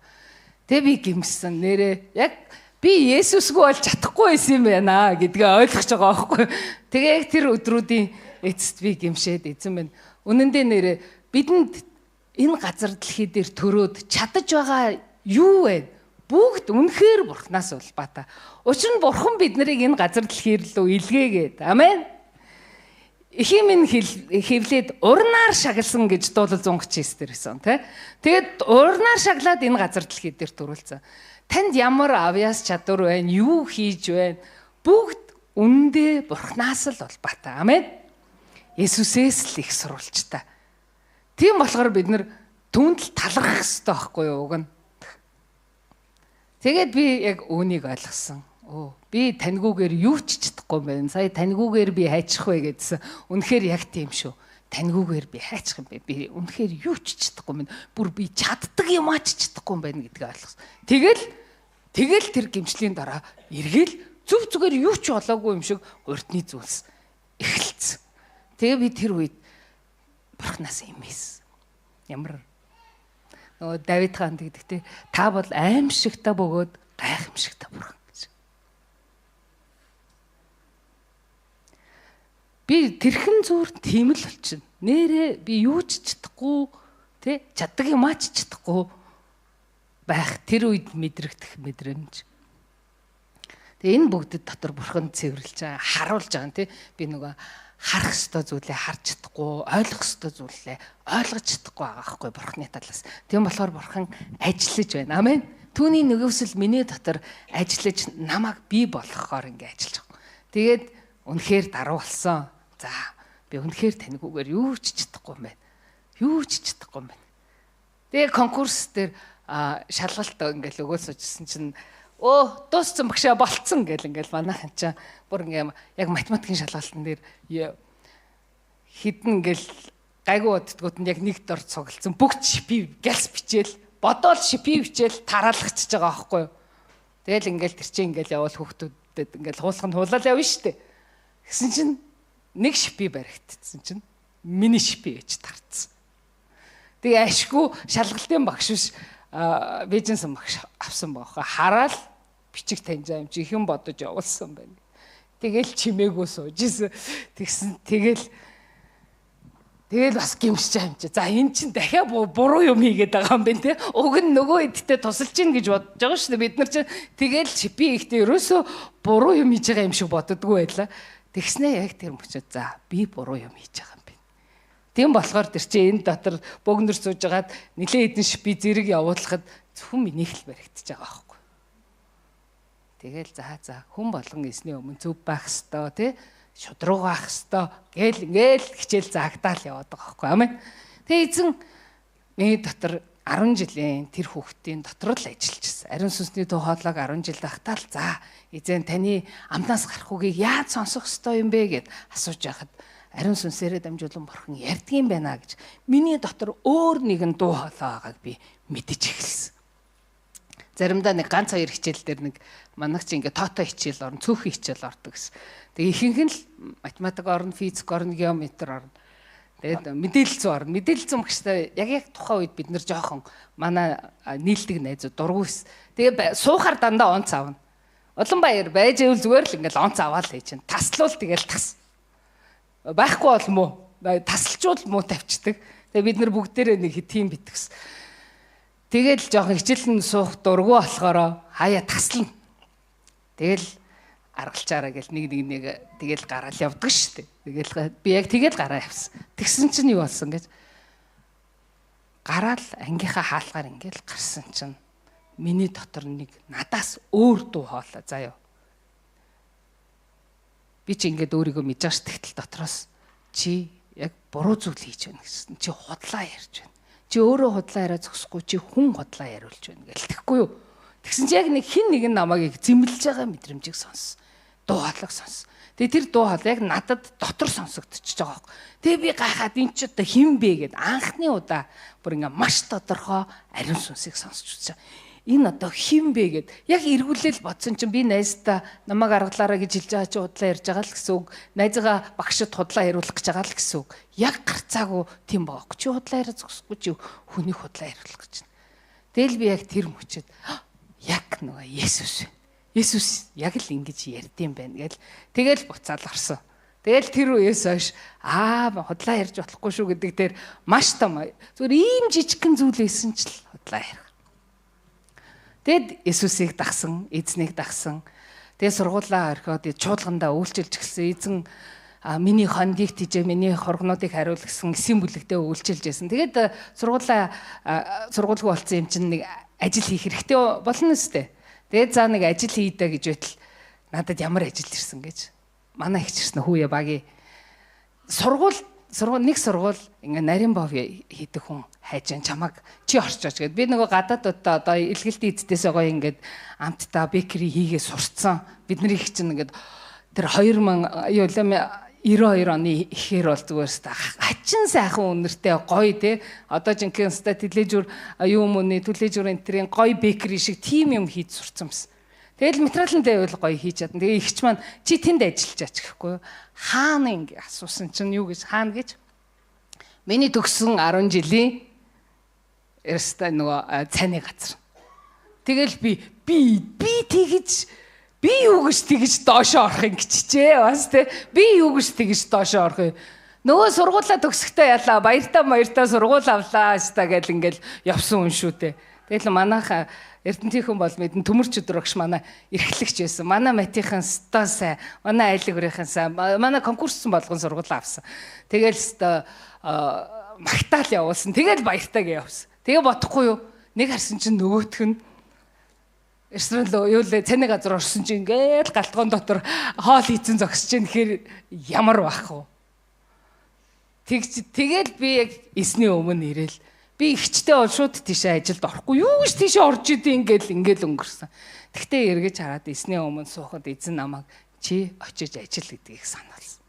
Тэгээ би гимсэн нэрээ яг би Иесусгүй бол чадахгүй байсан юм байна гэдгээ ойлгож байгаа байхгүй. Тэгээ яг тэр өдрүүдийн эцэст би гимшээд эзэн минь үнэндээ нэрээ бидэнд энэ газар дэлхий дээр төрөөд чадаж байгаа юу вэ? Бүгд үнэхээр Бурханаас улбаатай. Учир нь Бурхан биднийг энэ газар дэлхийр лөө илгээгээд. Амен. Эхийн минь хевлээд урнаар шагалсан гэж дуулал 139 дээр байсан тий. Тэгээд урнаар шаглаад энэ газар дэлхий дээр төрүүлсэн. Танд ямар авьяас чадвар байна, юу хийж байна? Бүгд үнэндээ Бурханаас л улбаатай. Амен. Есүсээс л их сурвалжтай. Тийм болохоор бид нар түүнд л талархах хэрэгтэй байхгүй юу уг нь. Тэгээд би яг үүнийг ойлгосон. Би таньгүйгээр юу ч чадахгүй юм байна. Сая таньгүйгээр би хайчих вэ гэдсэн. Үнэхээр яг тийм шүү. Таньгүйгээр би хайчих юм бэ. Би үнэхээр юу ч чадахгүй юм. Бүр би чаддаг юм ач чадахгүй юм байна гэдгийг ойлгосон. Тэгэл тэр гимшлийн дараа эргээл зүгээр юу ч болоогүй юм шиг урдны зүйлс эхэлсэн. Тэгээ би тэр үед Бурханаас имээс. Ямар нөгөө Давид хаан гэдэгтэй та бол аимшигтай бөгөөд гайхамшигтай Бурхан. Би тэрхэн зүүр тийм л болчихно. Нэрээ би юу ч чадахгүй тий чаддаг юм ач чадахгүй байх тэр үед мэдрэгдэх мэдрэмж. Тэгээ энэ бүгдэд дотор Бурхан цэвэрлж байгаа, харуулж байгаа тий би нөгөө харах ёстой зүйлээ харж чадахгүй, ойлгох ёстой зүйлээ ойлгож чадахгүй байгаа байхгүй Бурханы талаас. Тийм болохоор Бурхан ажиллаж байна. Амен. Түүний нөгөөсөл миний дотор ажиллаж намайг бий болгохоор ингэ ажиллаж байгаа. Тэгээд үнэхээр даруй болсон. За би үнэхээр таньгүйгээр юу ч чадахгүй юм байна. Юу ч чадахгүй юм байна. Тэгээ конкурс дээр шалгалт ингээл өгөөсөжсэн чинь дууссан багшаа болцсон гэл ингээл манайхан чаа бүр ингээм яг математикийн шалгалтын дээр хідэн ингээл гайгүй боддгууд нь яг нэг дор цуглцсан бүгд шипи гэлс бичээл бодоол шипи бичээл тараалгачж байгаа байхгүй юу. Тэгэл ингээл тэр чинь ингээл явал хүүхдүүдэд ингээл хуулах нь хуулаад явна штэ. Гэсэн чинь нэг шипи баригдсан чинь миний шипи гэж тарцсан. Тэгээ ашгүй шалгалтын багш биш Бэжинсэн багш авсан баха. Хараал бичиг таньжаа юм чи хэн бодож явуулсан байна. Тэгэл чимээгөө суужсэн. Тэгсэн тэгэл бас гимшиж байгаа юм чи. За эн чин дахиад буруу юм хийгээд байгаа юм байна те. Уг нь нөгөө эдтэй тусалж гин гэж бодож байгаа шүү дээ. Бид нар чи тэгэл шипи ихтэй ерөөсөө буруу юм хийж байгаа юм шиг боддоггүй байлаа. Тэгснээ яг тэр мөчөө за би буруу юм хийж байгаа юм байна. Тийм болохоор тэр чи энэ дотор бөгнөр сууж байгаад нилээ эдэн шипи зэрэг явуулахад зөвхөн минийх л баригдаж байгаа байхгүй. Тэгэл за хүн болгон эсний өмнө зөв байх ёстой тий. Шудраг байх ёстой гээл ингээл хичээл заагдаал яваад байгаа байхгүй амин. Тэгээ эзэн миний дотор 10 жилийн тэр хүүхдийн дотор л ажиллаж байсан. Ариун сүнсний дуу хоолойг 10 жил байхдаа л за эзэн таны амнаас гарах үгийг яаж сонсох ёстой юм бэ гэд асууж байхад ариун сүнсээрээ дамжуулан бурхан ярьдгийм байна гэж миний дотор өөр нэгэн дуу хоолой байгааг би мэдэж эхэлсэн. Заримдаа нэг ганц хоёр хичээл дээр нэг манайх чи ингээ тоотой хичээл орно, цөөхөн хичээл ордог гэсэн. Тэгээ ихэнх нь л математик орно, физик орно, геометри орно. Тэгээд мэдээлэл зүйн орно. Мэдээлэл зүйн багштай яг тухайн үед бид нэр жоохон манай нийлдэг найзууд дургүйс. Тэгээ суухаар дандаа онц аавна. Улаанбаяр байж ивэл зүгээр л ингээл онц аваал хийж чинь. Таслуул тэгэл тас. Байхгүй бол муу. Тасалчуул муу тавьчихдаг. Тэгээ бид нар бүгдээрээ нэг тийм битгс. Тэгэл жоохон хичээлэн суух дургүй болохоор хаяа таслана. Тэгэл аргалчаараа гэл нэг тэгэл гараал явдаг штеп. Тэгэл би яг тэгэл гараа явсан. Тэгсэн чинь юу болсон гэж гараал ангийнхаа хаалгаар ингээл гарсан чинь миний дотор нэг надаас өөр дуу хоолой заяа. Би чи ингээд өөрийгөө мэдж байгаа ш тэгтэл дотроос чи яг буруу зүйл хийж байна гэсэн. Чи худлаа ярьж байна. Чи өөрөө худлаа яриа зогсохгүй чи хүн худлаа яриулж байна гэл тэгэхгүй юу. Тэгсэн чи яг нэг хин нэг намайг зэмлэж байгаа мэдрэмжийг сонс. Дуу хоолойг сонс. Тэгээ тэр дуу хоолой яг надад дотор сонсогдчихж байгаа юм. Тэгээ би гайхаад эн чи одоо хэн бэ гэд анхны удаа бүр ингээ маш тодорхой ариун сүнсийг сонсч үзсэн. Энэ одоо хэн бэ гэд яг эргүүлэл бодсон чинь би найзтай намайг аргалаараа гэж хэлж байгаа чи худлаа ярьж байгаа л гэсэн үг. Найзгаа багшд худлаа яриулах гэж байгаа л гэсэн үг. Яг гарцаагүй тийм байгаа. Чи худлаа яриа зогсохгүй чи хүнийг худлаа яриулах гэж байна. Тэгэл би яг тэр мөчөд яг нөгөө Есүс. Есүс яг л ингэж ярьдсан байна гэл тэгэл буцаал орсон. Тэгэл тэр үеэс хойш худлаа ярьж болохгүй шүү гэдэг дээр маш том зүгээр ийм жижигхэн зүйл байсан ч л худлаа ярих. Тэгэд Есүсийг дагсан, эзнийг дагсан. Тэгээ сургуулаа орхиод чуулгандаа үйлчилж эхэлсэн. Эзэн миний хондийг тижээ, миний хоргонуудыг хариулах гэсэн эсийн бүлэгтээ үйлчилж байсан. Тэгээд сургуулгүй болсон юм чинь нэг ажил хийх хэрэгтэй болно үстэй. Тэгээд за нэг ажил хийдэ гэж байтал надад ямар ажил ирсэн гэж. Манай ихч ирсэн хүүе багийн сургууль ингээ нарийн бов хийдэг хүн хайж чамаг чи орчооч гэд би нөгөө гадаадуудаа одоо илгэлтийн эцдээс байгаа ингээд амттай бекери хийгээ сурцсан бидний их чинь ингээд тэр 2092 оны ихээр бол зүгээрс та хачин сайхан үнэртэй гоё те одоо жинхэнэ ста тележүр юу мөний тележүр энтрийн гоё бекери шиг тим юм хийж сурцсан юмс. Тэгэл материалын дэвэл гоё хийж чадна. Тэгээ ихч маань чи тэнд ажиллаж ач гэхгүй юу? Хаана ингэ асуусан чинь юу гэж хаана гэж миний төгссөн 10 жилийн эрстэй нөгөө цайны газар. Тэгэл би тэгэж би юу гэж тэгэж доошоо орох юм гिचжээ бас те би юу гэж тэгэж доошоо орох юм. Нөгөө сургуулаа төгсөхдөө ялаа баяртаа сургууль авлаа хаста гэл ингээл явсан хүн шүү те. Тэгэл манайха Эрдэнтийнхэн бол мэдэн төмөрч өдрөгш манай эрхлэгч байсан. Манай матийнхэн стоо сайн, манай айлгөрийнхэн сайн, манай конкурссан болгон сургуулаа авсан. Тэгэл стоо магтаал явуулсан. Тэгэл баяртайгаа явсан. Тэгээ бодохгүй юу? Нэг харсан чинь нөгөөх нь Эрсрэл юу лээ цэний газар орсон чинь ингээл галтгоон дотор хоол хийцэн зогсож чинь тэгэхээр ямар байх вэ? Тэгэл би яг эсний өмнө ирээл би ихчтэй бол шууд тийшээ ажилд орохгүй. Юу гэж тийшээ орж идэв ингээл өнгөрсөн. Тэгтээ эргэж хараад эсний өмнө суухад эзэн намайг чи очиж ажил гэдгийг санаалсан.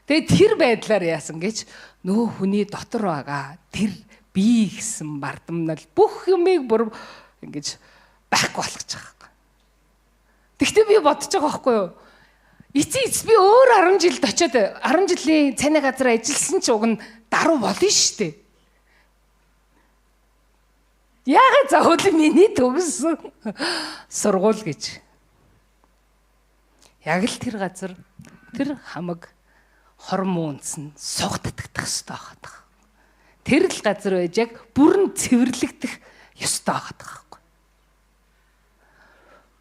Тэгээ тэр байдлаар яасан гэж нөгөө хүний дотор байгаа тэр би гэсэн бардамнал бүх юмыг бүр ингэж байхгүй болгож байгаа. Тэгтээ би бодож байгаа байхгүй юу? Эцэс би өөр 10 жилд очиод 10 жилийн цайны газар ажилласан ч уг нь даруу болно шүү дээ. Яагаад заавал миний төгссөн сургууль гэж. Яг л тэр газар тэр хамаг хормон унтсан сугддагдах ёстой байгаа. Тэр л газар байж яг бүрэн цэвэрлэгдэх ёстой байгаа.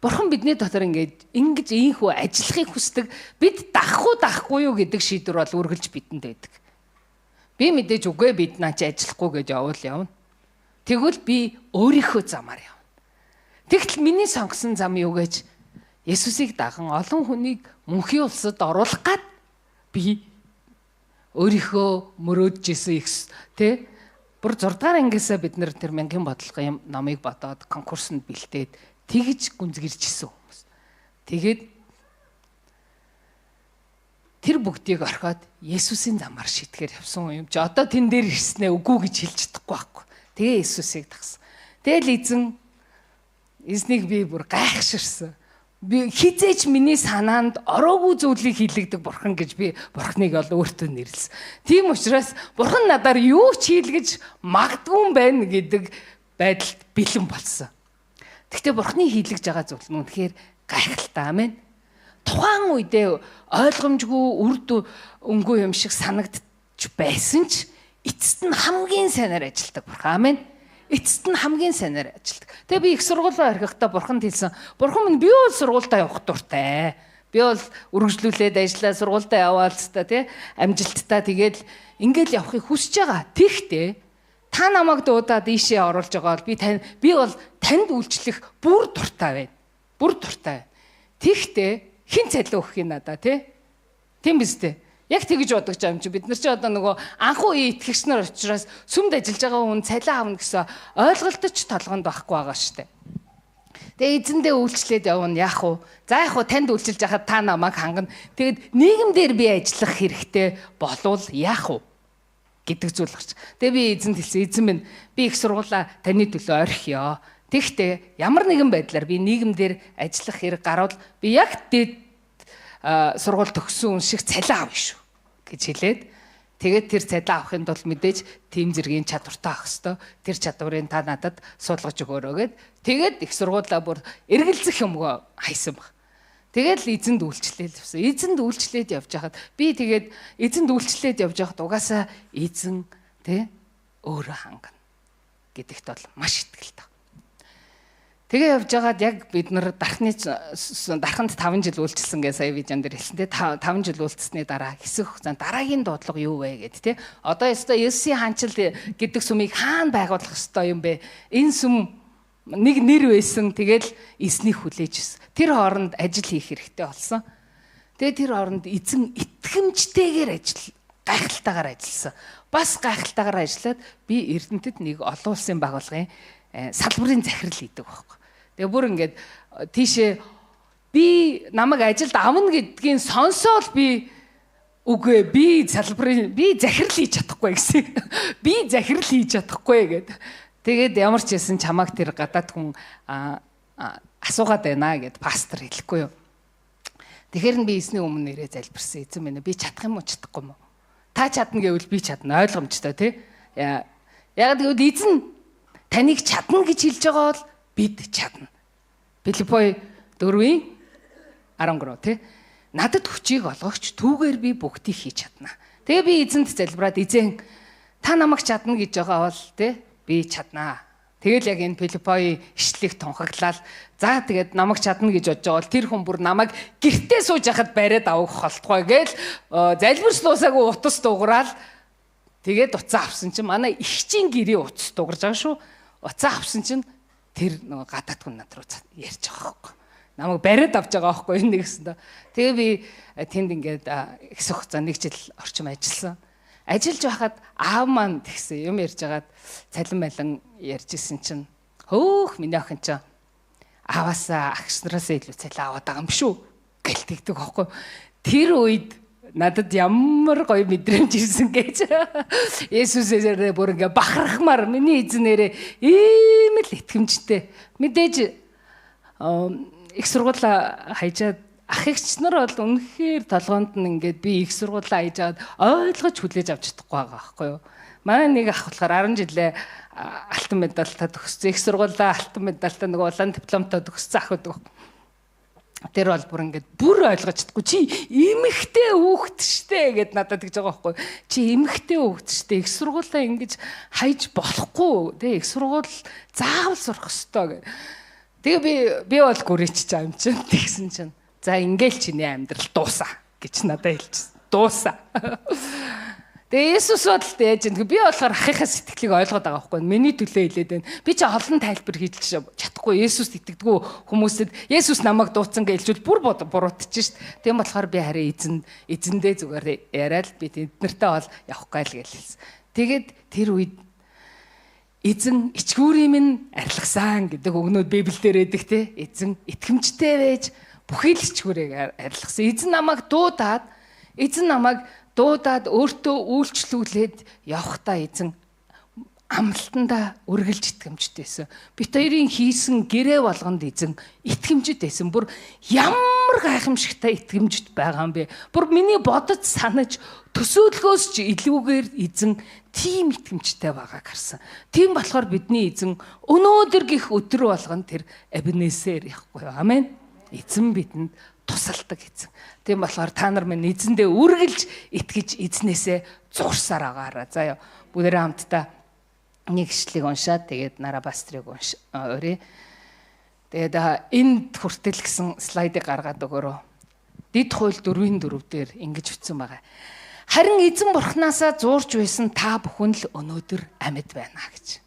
Бурхан бидний дотор ингэж ийхүү ажиллахыг хүсдэг. Бид дахгүй юу гэдэг шийдвэр бол үргэлж бидэнд байдаг. Би мэдээж үгүй бид наа чи ажиллахгүй гэж явна. Тэгвэл би өөрийнхөө замаар явна. Тэгтэл миний сонгосон зам юу гэж Есүсийг даган олон хүнийг мөнхийн улсад оруулах гад би өөрийнхөө мөрөөдж исэн тэ бүр 6 дугаар ангиасаа бид нэр тэр мянган бодлогын номыг бодоод конкурсанд бэлдээд тэгж гүнзгийрч исэн хүмүүс. Тэгээд тэр бүгдийг орхиод Есүсийн замаар шитгэр явсан юм чи одоо тэн дээр ирснээ үгүй гэж хэлж чадахгүй байхгүй. Тэгээ Есүсийг дагсан. Тэгэл эзнийг би бүр гайхширсан. Би хизээч миний санаанд ороогүй зүйлийг хийлэгдэг бурхан гэж би бурханыг ол өөртөө нэрлсэн. Тийм учраас бурхан надаар юу ч хийлгэж магадгүй юм байна гэдэг байдалд бэлэн болсон. Гэхдээ бурханы хийлгэж байгаа зүйл нь үнэхээр гайхалтай. Амен. Тухайн үедээ ойлгомжгүй үрд өнгөө юм шиг санагдж байсан ч эцэст нь хамгийн сайнаар ажилдаг бурхан. Амен. Эцэст нь хамгийн сайнаар ажилдаг. Тэгээ би их сургуулаа орхихдаа бурханд хэлсэн. Бурхан минь би бол сургуультаа явах дуртай. Би бол үргэлжлүүлээд ажиллаа сургуультаа яваал та тий амжилттай тэгээд ингээл явахыг хүсэж байгаа. Тэгтээ та намайг дуудаад ийшээ оруулж байгаа бол би бол танд үйлчлэх бүр дуртай байна. Бүр дуртай. Тэгтээ хин цалин өгөх юм надаа тий. Тийм биз дээ. Яг тэгж бодож байгаа юм чи бид нар чи одоо нөгөө анхуу итгэгч нар учраас сүмд ажиллаж байгаа хүн цалин авна гэсэн ойлголтч толгонд байхгүй байгаа штэ. Тэгээ эзэндээ үйлчлээд явна яах вэ? За яах вэ? Танд үйлчилж байхад та намайг хангана. Тэгэд нийгэмдэр би ажиллах хэрэгтэй болвол яах вэ? Гэдэг зүйл гарч. Тэгээ би эзэнд хэлсэн. Эзэн минь би их сургуулаа таны төлөө орхиё. Тэгтээ ямар нэгэн байдлаар би нийгэмдэр ажиллах хэрэг гарвал би яг дээд сургууль төгссөн хүн шиг цалин авна шүү гэж хэлээд тэгээд тэр цалин авахын тулд мэдээж тим зэргийн чадвартай авах хэвээр тэр чадварыг та надад суулгаж өгөөрэй гэд тэгээд их сургуулаа бүр эргэлзэх юмгоо хайсан баг. Тэгэл эзэнд үйлчлээд явсан. Эзэнд үйлчлээд явж хахад би тэгээд эзэнд үйлчлээд явж хахад угаасаа эзэн тэ өөрөө хангана гэдэгт бол маш итгэлтэй. Тэгээ явж байгаад яг бид нар дарханд 5 жил үйлчилсэн гэж сая видеон дээр хэлсэн те 5 жил үйлчлсэний дараа хэсэг хугацаанд дараагийн дуудлага юу вэ гэд те одоо ёстой Есүсийн хаанчил гэдэг сүмийг хаана байгуулах ёстой юм бэ? Энэ сүм нэг нэр байсан тэгэл эзнийг хүлээж ирсэн. Тэр хооронд ажил хийх хэрэгтэй болсон. Тэгээ тэр хооронд эзэн итгэмжтэйгээр гайхалтайгаар ажилласан. Бас гайхалтайгаар ажиллаад би Эрдэнэтэд нэг олон улсын байгууллагын салбарын захирал хийдэг байхгүй. Тэгээ бүр ингээд тийшээ би намайг ажилд авна гэдгийг сонсоол би үгүй би салбарын би захирал хийж чадахгүй гэсэн. Би захирал хийж чадахгүй гэд. Тэгээд ямар ч байсан чамааг тэр гадаад хүн асуугаад байна гэд пастор хэлэхгүй юу. Тэгэхээр би эзний өмнө нэрээ залбирсан. Эзэн минь би чадах юм уу чадахгүй юм уу? Та чадна гэвэл би чадна ойлгомжтой тий. Яг тэгвэл эзэн таныг чадна гэж хэлж байгаа бол бид чадна. Филиппой 4:13 тий. Надад хүчийг олгогч түүгээр би бүгдийг хийж чадна. Тэгээ би эзэнд залбираад эзэн та намайг чадна гэж байгаа бол тий би чаднаа. Тэгэл яг энэ Филиппой ишлийг тунхаглал. За тэгээд намайг чадна гэж бодож байгаа бол тэр хүн бүр намайг гэртээ сууж яхад бариад авах холтгой гээл залбирслуусаагүй утас дуграал тэгээд уцаа авсан чинь манай ихчийн гэрийн утас дугарж байгаа шүү. Уцаа авсан чинь тэр нөгөө гадаад хүн над руу ярьж байгаа байхгүй. Намайг бариад авч байгаа байхгүй энэ нэгсэн. Тэгээ би тэнд ингээд их хугацаа 1 жил орчим ажилласан. Ажиллаж байхад аав маань тэгсэн юм ярьж байгаад цалин байлан ярьж исэн чинь хөөх миний охин чинь ааваасаа агш нараасаа илүү цалин аваад байгаа юм шүү гэлтэгдэг байхгүй. Тэр үед надад ямар гоё мэдрэмж ирсэн гэж. Есүсээр бүр ингээ бахархмаар миний эзнэрээ ийм л итгэмжтэй. Мэдээж их сургуулаа хайжаад ах эгч нар бол үнэхээр толгоонд нь ингээд би их сургуулаа хайжаад ойлгож хүлээж авч чадахгүй байгаа байхгүй юу. Манай нэг ах болохоор 10 жилээ алтан медальтай төгссөн. Их сургуулаа алтан медальтай нөгөө улаан дипломтой төгссөн ах байдаг. Тэр бол бүр ингээд бүр ойлгож чадахгүй. Чи эмэгтэй хүүхэд штэ гэд надад гэж байгаа байхгүй. Чи эмэгтэй хүүхэд штэ. Их сургуулаа ингэж хайж болохгүй. Тэ их сургууль заавал сурах ёстой гэ. Тэгээ би бол гүрийч чаа юм чинь тэгсэн чинь. За ингээл чиний амьдрал дуусаа гэж надад хэлчихсэн. Дуусаа. Тэгээ Есүс бодолд яаж юм. Би болохоор ахыхаа сэтгэлийг ойлгоод байгаа байхгүй. Миний төлөө хэлээд байна. Би ч олон тайлбар хийж чадахгүй. Есүст итгэдэггүй хүмүүсэд Есүс намайг дууцсан гэлжүүл бүр буруутчих шít. Тийм болохоор би харин эзэндээ зүгээр яриад би тэднэртэй бол явахгүй л гэж хэлсэн. Тэгээд тэр үед эзэн ичгүүрийн минь арилгасан гэдэг өгнөд Библиэлд байдаг те. Эзэн итгэмжтэй байж бүхий л ичгүүрийг арилгасан. Эзэн намайг дуудаад өөртөө үйлчлүүлээд явхдаа эзэн амлалтанда үргэлж итгэмжтэйсэн. Бит хоёрын хийсэн гэрээ болгонд эзэн итгэмжтэйсэн. Бүр ямар гайхамшигтай итгэмжт байгаа юм бэ? Бүр миний бодож санаж төсөөлгөөс ч илүүгээр эзэн тийм итгэмжтэй байгааг харсан. Тийм болохоор бидний эзэн өнөөдөр гих өдөр болгоно тэр Эбенезер яахгүй юу? Амен. Эзэн бидэнд тусалдаг эзэн. Тийм болохоор та нар минь эзэндээ үргэлж итгэж эзнээсээ зурсаар агаараа. За бүгдээ хамтдаа нэг ишлэгийг уншаад тэгээд нараа пастрыг өрөө. Тэгээд энд хүртэл гэсэн слайдыг гаргаад өгөөрөө. Дэд хууль 4:4 дээр ингэж бичсэн байгаа. Харин эзэн бурхнаасаа зуурч байсан та бүхэн л өнөөдөр амьд байна гэж.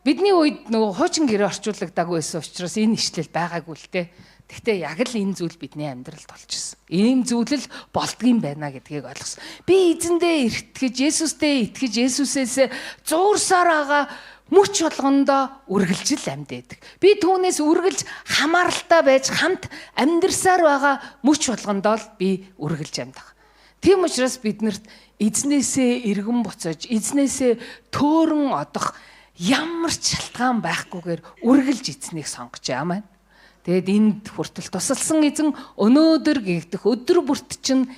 Бидний үед нөгөө хуучин гэрээ орчуулагдаагүй байсан учраас энэ ишлэл байгаагүй л дээ. Гэхдээ яг л энэ зүйл бидний амьдралд болчихсон. Ийм зүйл л болдгийм байна гэдгийг ойлгосон. Би эзэндээ итгэж, Есүстэй итгэж, Есүсээс зуурсаар байгаа мөч болгондоо үргэлжил амьдээдэг. Би түүнээс үргэлж хамааралтай байж хамт амьдрсаар байгаа мөч болгондоо л би үргэлж амьдах. Тийм учраас биднэрт эзнээсээ иргэн буцаж, эзнээсээ төөрөн одох ямар ч шалтгаан байхгүйгээр үргэлж эзнийг сонгож аамаа. Тэгэд энд хүртэл тусалсан эзэн өнөөдөр гэгдэх өдөр бүрт чинь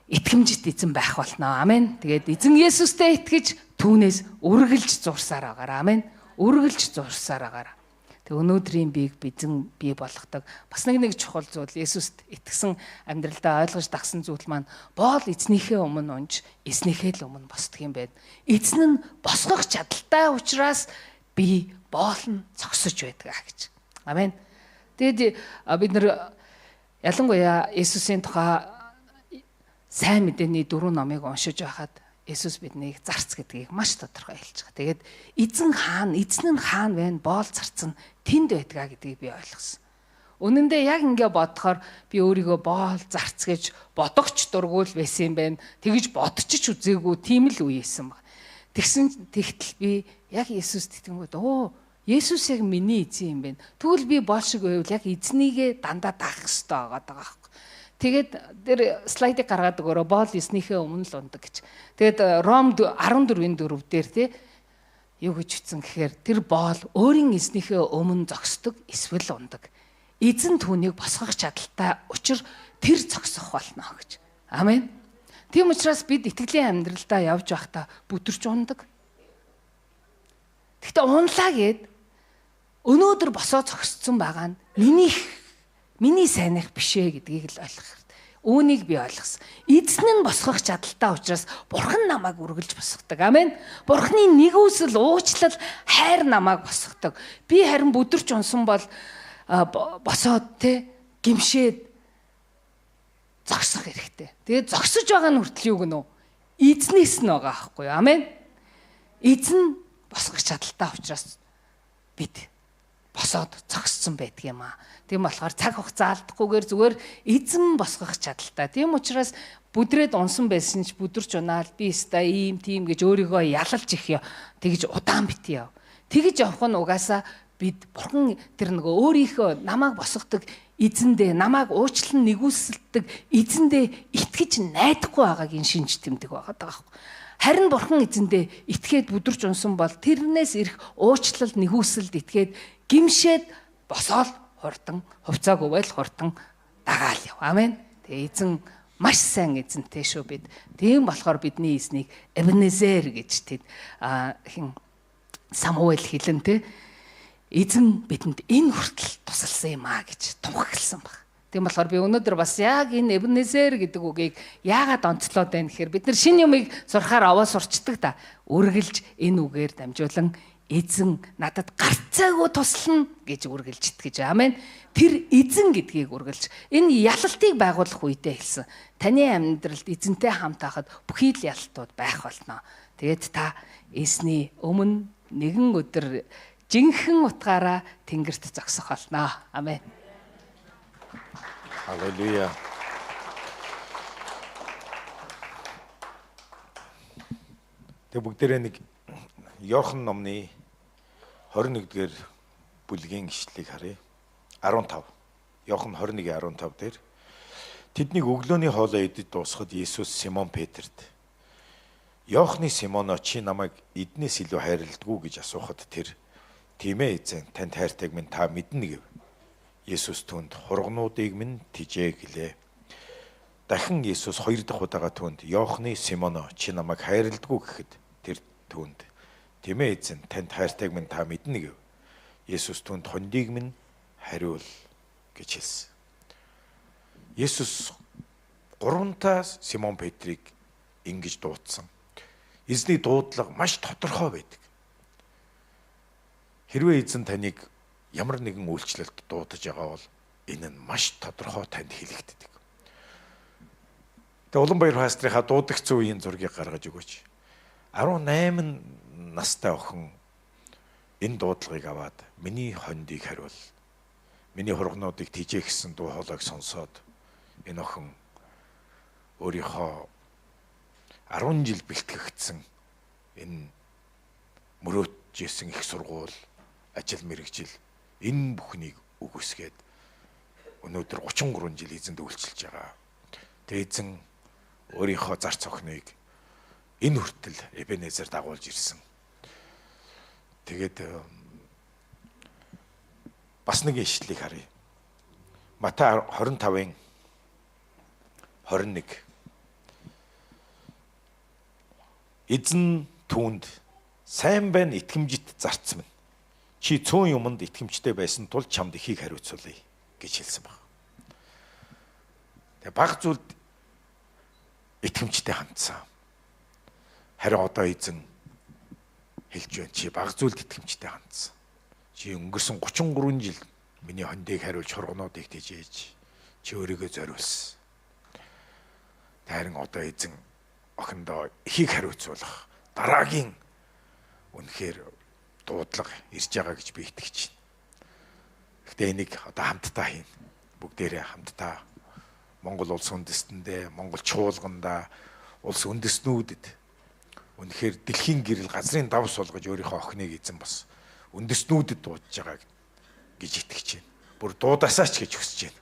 итгэмжит эзэн байх болно. Амен. Тэгээд эзэн Есүстэй итгэж түүнээс үргэлж зурсаар агаараа. Амен. Үргэлж зурсаар агаараа. Тэг өнөөдрийн биеийг эзэн бий болгодог. Бас нэг чухал зүйл Есүст итгэсэн амьдралдаа ойлгож дагсан зүйл маань боол эзнийхээ өмнө унж, эзнийхээ л өмнө босдог юм байна. Эзэн нь босгох чадaltaй учраас би боол нь зогсож байдаг гэж. Амен. Тэгэд бид нар ялангуяа Есүсийн тухай сайн мэдээний 4 номыг уншиж байхад Есүс биднийг зарц гэдгийг маш тодорхой хэлж байгаа. Тэгээд эзэн нь хаана вэ? Боол зарц нь тэнд байдгаа гэдгийг би ойлгосон. Үнэн дээр яг ингэ бодохоор би өөрийгөө боол зарц гэж бодогч дургуул байсан юм байна. Тэгж бодчих үзээгүй тийм л үеэсэн баг. Тэгтэл би яг Есүст итгэнгүүт Есүс яг миний эзэн юм байна. Тэгвэл би боол шиг байвал яг эзнийгээ дандаа даах хэрэгтэй байгаа байхгүй. Тэгээд тэр слайдыг гаргаад өгөөрэй. Боол эзнийхээ өмнө л ундаг гэж. Тэгээд Ром 14:4 дээр тий юу гэж ütсэн гэхээр тэр боол өөрийн эзнийхээ өмнө зогсдог эсвэл ундаг. Эзэн түүнийг босгох чадaltaй учир тэр зогсох болно гэж. Амен. Тийм учраас бид итгэлийн амьдралдаа явж байхдаа бүдэрч ундаг. Гэхдээ унлаа гэд өнөөдөр босоо зогссон байгаа нь миний сайных биш ээ гэдгийг л ойлгох хэрэгтэй. Үүнийг би ойлгосон. Эзэн нь босгох чадaltaй учраас Бурхан намайг үргэлж босгодог. Амен. Бурханы нэгүсэл, уучлал, хайр намайг босгодог. Би харин бүдэрч унсан бол босоод гимшээд зогсох хэрэгтэй. Тэгээд зогсож байгаа нь хүртэл юу гэнэ үү? Эзнээс нь байгаа байхгүй юу? Амен. Эзэн босгох чадaltaй учраас бид босоод зогссон байдаг юм аа. Тийм болохоор цаг хугацаа алдахгүйгээр зүгээр эзэн босгох чадaltaй. Тийм учраас бүдрээд унсан байсан ч бүдэрч унаал би өстой ийм тийм гэж өөрийгөө ялалж их тэгж удаан битээ яв. Тэгж явах нь угаасаа бид Бурхан тэр нөгөө өөрийнхөө намайг босгодог эзэндээ намайг уучлан нэгүсэлдэг эзэндээ итгэж найдахгүй байгаагийн шинж тэмдэг байгаа даа. Харин Бурхан эзэндээ итгээд бүдэрч унсан бол тэрнээс ирэх уучлал нэгүсэлд итгээд гимшээд босоод хурдан хувцаагүй байл хурдан дагаал яв. Амен. Тэгээ эзэн маш сайн эзэнтэй шүү бид. Тийм болохоор бидний эзнийг Эбенезер гэж тэд Самуэль хэлэн тэ эзэн бидэнд энэ хүртэл тусалсан юм аа гэж тунхагласан баг. Тийм болохоор би өнөөдөр бас яг энэ Эбенезер гэдэг үгийг яагаад онцлоод байна гэхээр бид нар шинэ юмыг сурахаар аваа сурчдаг да. Үргэлж энэ үгээр дамжуулан эзэн надад гарцаагүй туслана гэж үргэлж итгэж. Амен. Тэр эзэн гэдгийг үргэлж энэ ялалтыг байгуулах үедээ хэлсэн. Таны амьдралд эзэнтэй хамт байхад бүхий л ялалтууд байх болно. Тэгээд та эзний өмнө нэгэн өдөр жинхэнэ утгаараа тэнгэрт зогсох болно. Амен. Халелуя. Тэг бүгдээрээ нэг Иохан номны 21-р бүлгийн ишлэлийг харъя. 15. Иохан 21:15 дээр тэднийг өглөөний хоолоо идэж дуусахад Есүс Симон Петрт Иохны Симоно чи намайг эднээс илүү хайрладгүй гэж асуухад тэр тийм ээ эзэн танд хайртайг минь та мэднэ гэв. Есүс түнд хургнуудыг минь тижээ гэлээ. Дахин Есүс 2 дахь удаага түнд Иохны Симоно чи намайг хайрладгүй гэхэд тэр түнд тийм ээ эзэн танд хайртайг минь та мэднэ гэв. Есүс түнд хондийг минь хариул гэж хэлсэн. Есүс гуравтаа Симон Петрийг ингэж дуудсан. Эзний дуудлага маш тодорхой байдаг. Хэрвээ эзэн таныг ямар нэгэн үйлчлэлд дуудаж байгаа бол энэ нь маш тодорхой танд хэлэгддэг. Тэгээ Улаанбаяр пастрынхаа дуудагц үеийн зургийг гаргаж өгөөч. 18 настай охин энэ дуудлагыг аваад миний хондийг хариул. Миний хургнуудыг тижээ гэсэн дуу хоолойг сонсоод энэ охин өөрийнхөө 10 жил бэлтгэгдсэн энэ мөрөөдчихсэн их сургууль, ажил мэргэжил энэ бүхнийг үгүйсгээд өнөөдөр 33 жил эзэнд үйлчилж байгаа. Тэгээ эзэн өөрийнхөө зарц охиныг энэ хүртэл Эбенезер дагуулж ирсэн. Тэгээд бас нэг ишлэлийг харъя. Матай 25-ын 21. Эзэн түүнд сайн байна итгэмжит зарц минь. Чи цөөн юмд итгэмжтэй байсан тул чамд ихийг хариуцуулъя гэж хэлсэн баг. Тэгээ баг зүйлд итгэмжтэй хандсан. Харин одоо эзэн хэлж байна. Чи баг зүйлд итгэмжтэй хандсан. Чи өнгөрсөн 33 жил миний хондийг хариулж хургнуудыг тижээж чи өөрийгөө зориулсан. Харин одоо эзэн охиндоо ихийг хариуцуулах дараагийн үнэхээр дуудлага ирж байгаа гэж би итгэж байна. Гэхдээ энийг одоо хамтдаа хийнэ. Бүгдээрээ хамтдаа Монгол улс үндэстэндээ, Монгол чуулгандаа, улс үндэстнүүдэд үнэхээр дэлхийн гэрэл газрын давс болгож өөрийнхөө охиныг эзэн бас үндэстнүүдэд дуудаж байгаа гэж итгэж байна. Бүр дуудаасаач гэж хүсэж байна.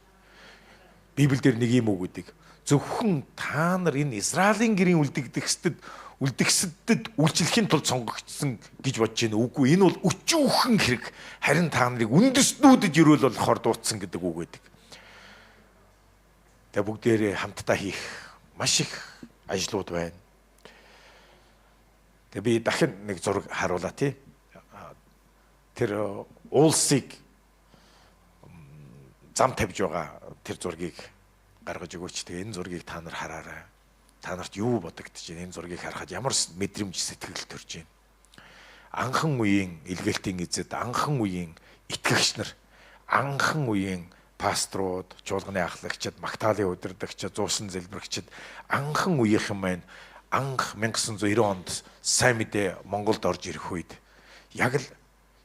Библиэлд нэг юм үг гэдэг. Зөвхөн та нар энэ Израилийн гэрийн үлдэгдэхсэд үйлчлэхийн тулд сонгогдсон гэж бодож байна. Үгүй энэ бол өчүүхэн хэрэг. Харин та нарыг үндэстнүүдэд өрөөл болохоор дуудсан гэдэг үг байдаг. Тэгээ бүгдээрээ хамтдаа хийх маш их ажлууд байна. Тэгээ би дахин нэг зураг харуулаа тий. Тэр уулсыг зам тавьж байгаа тэр зургийг гаргаж өгөөч. Тэгээ энэ зургийг та нар хараарай. Та нарт юу бодогдож байна? Энэ зургийг харахад ямар мэдрэмж сэтгэл төрж байна? Анхан үеийн илгээлтийн эзэд, анхан үеийн итгэгч нар, анхан үеийн пасторууд, чуулганы ахлагчид, магтаалын удирдагчид, зуусан залбирагчид анхан үеийнхэн маань анх 1990 онд сайн мэдээ Монголд орж ирэх үед яг л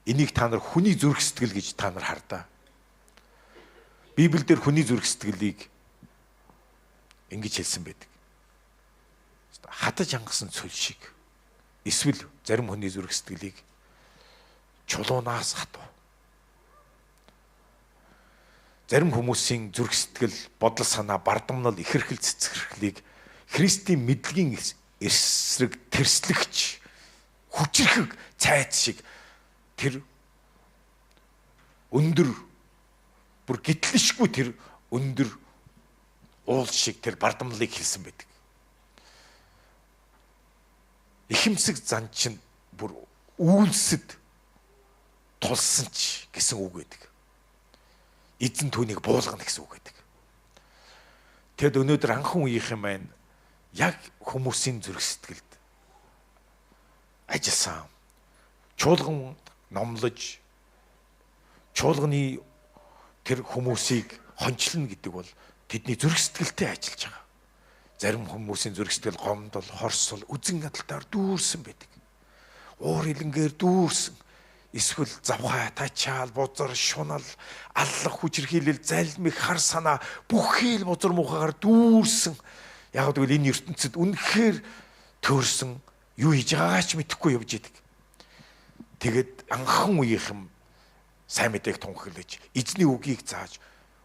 энийг та нар хүний зүрх сэтгэл гэж та нар хардаа. Библиэлд хүний зүрх сэтгэлийг ингэж хэлсэн байдаг. Хатаж хангасан цөл шиг. Эсвэл зарим хүний зүрх сэтгэлийг чулуунаас хатав. Зарим хүмүүсийн зүрх сэтгэл, бодол санаа, бардамнал, ихэрхэл цэцэрлэгийг Христийн мэдлэгийн эсрэг тэрслэгч хүчрхэг цайц шиг тэр өндөр бүр гитлэшгүй тэр өндөр уул шиг тэр бардамлыг хэлсэн байдаг. Ихэмсэг зан чинь бүр үйлсэд тулсан ч гэсэн үг байдаг. Эзэн түүнийг буулгана гэсэн үг байдаг. Тэгэд өнөөдөр анхан үеийнхэн маань яг хүмүүсийн зүрх сэтгэлд ажилласан чуулган номлож чуулганы тэр хүмүүсийг хончлно гэдэг бол тэдний зүрх сэтгэлтэй ажиллаж байгаа. Зарим хүмүүсийн зүрх сэтгэл гомдол, хорсол, үзэн ядалтаар дүүрсэн байдаг. Уур хилэнгээр дүүрсэн. Эсвэл завхай, тачаал, бузар, шунал, аллах, хүчирхийлэл, залмиг, хар санаа бүхий л бузар муухагаар дүүрсэн. Яг гэвэл энэ ертөнцид үнэхээр төөрсөн юу хийж байгаач мэдэхгүй явж идэг. Тэгэд анхан үеийнхэн сайн мэдээг тунхаглаж, эзний үгийг зааж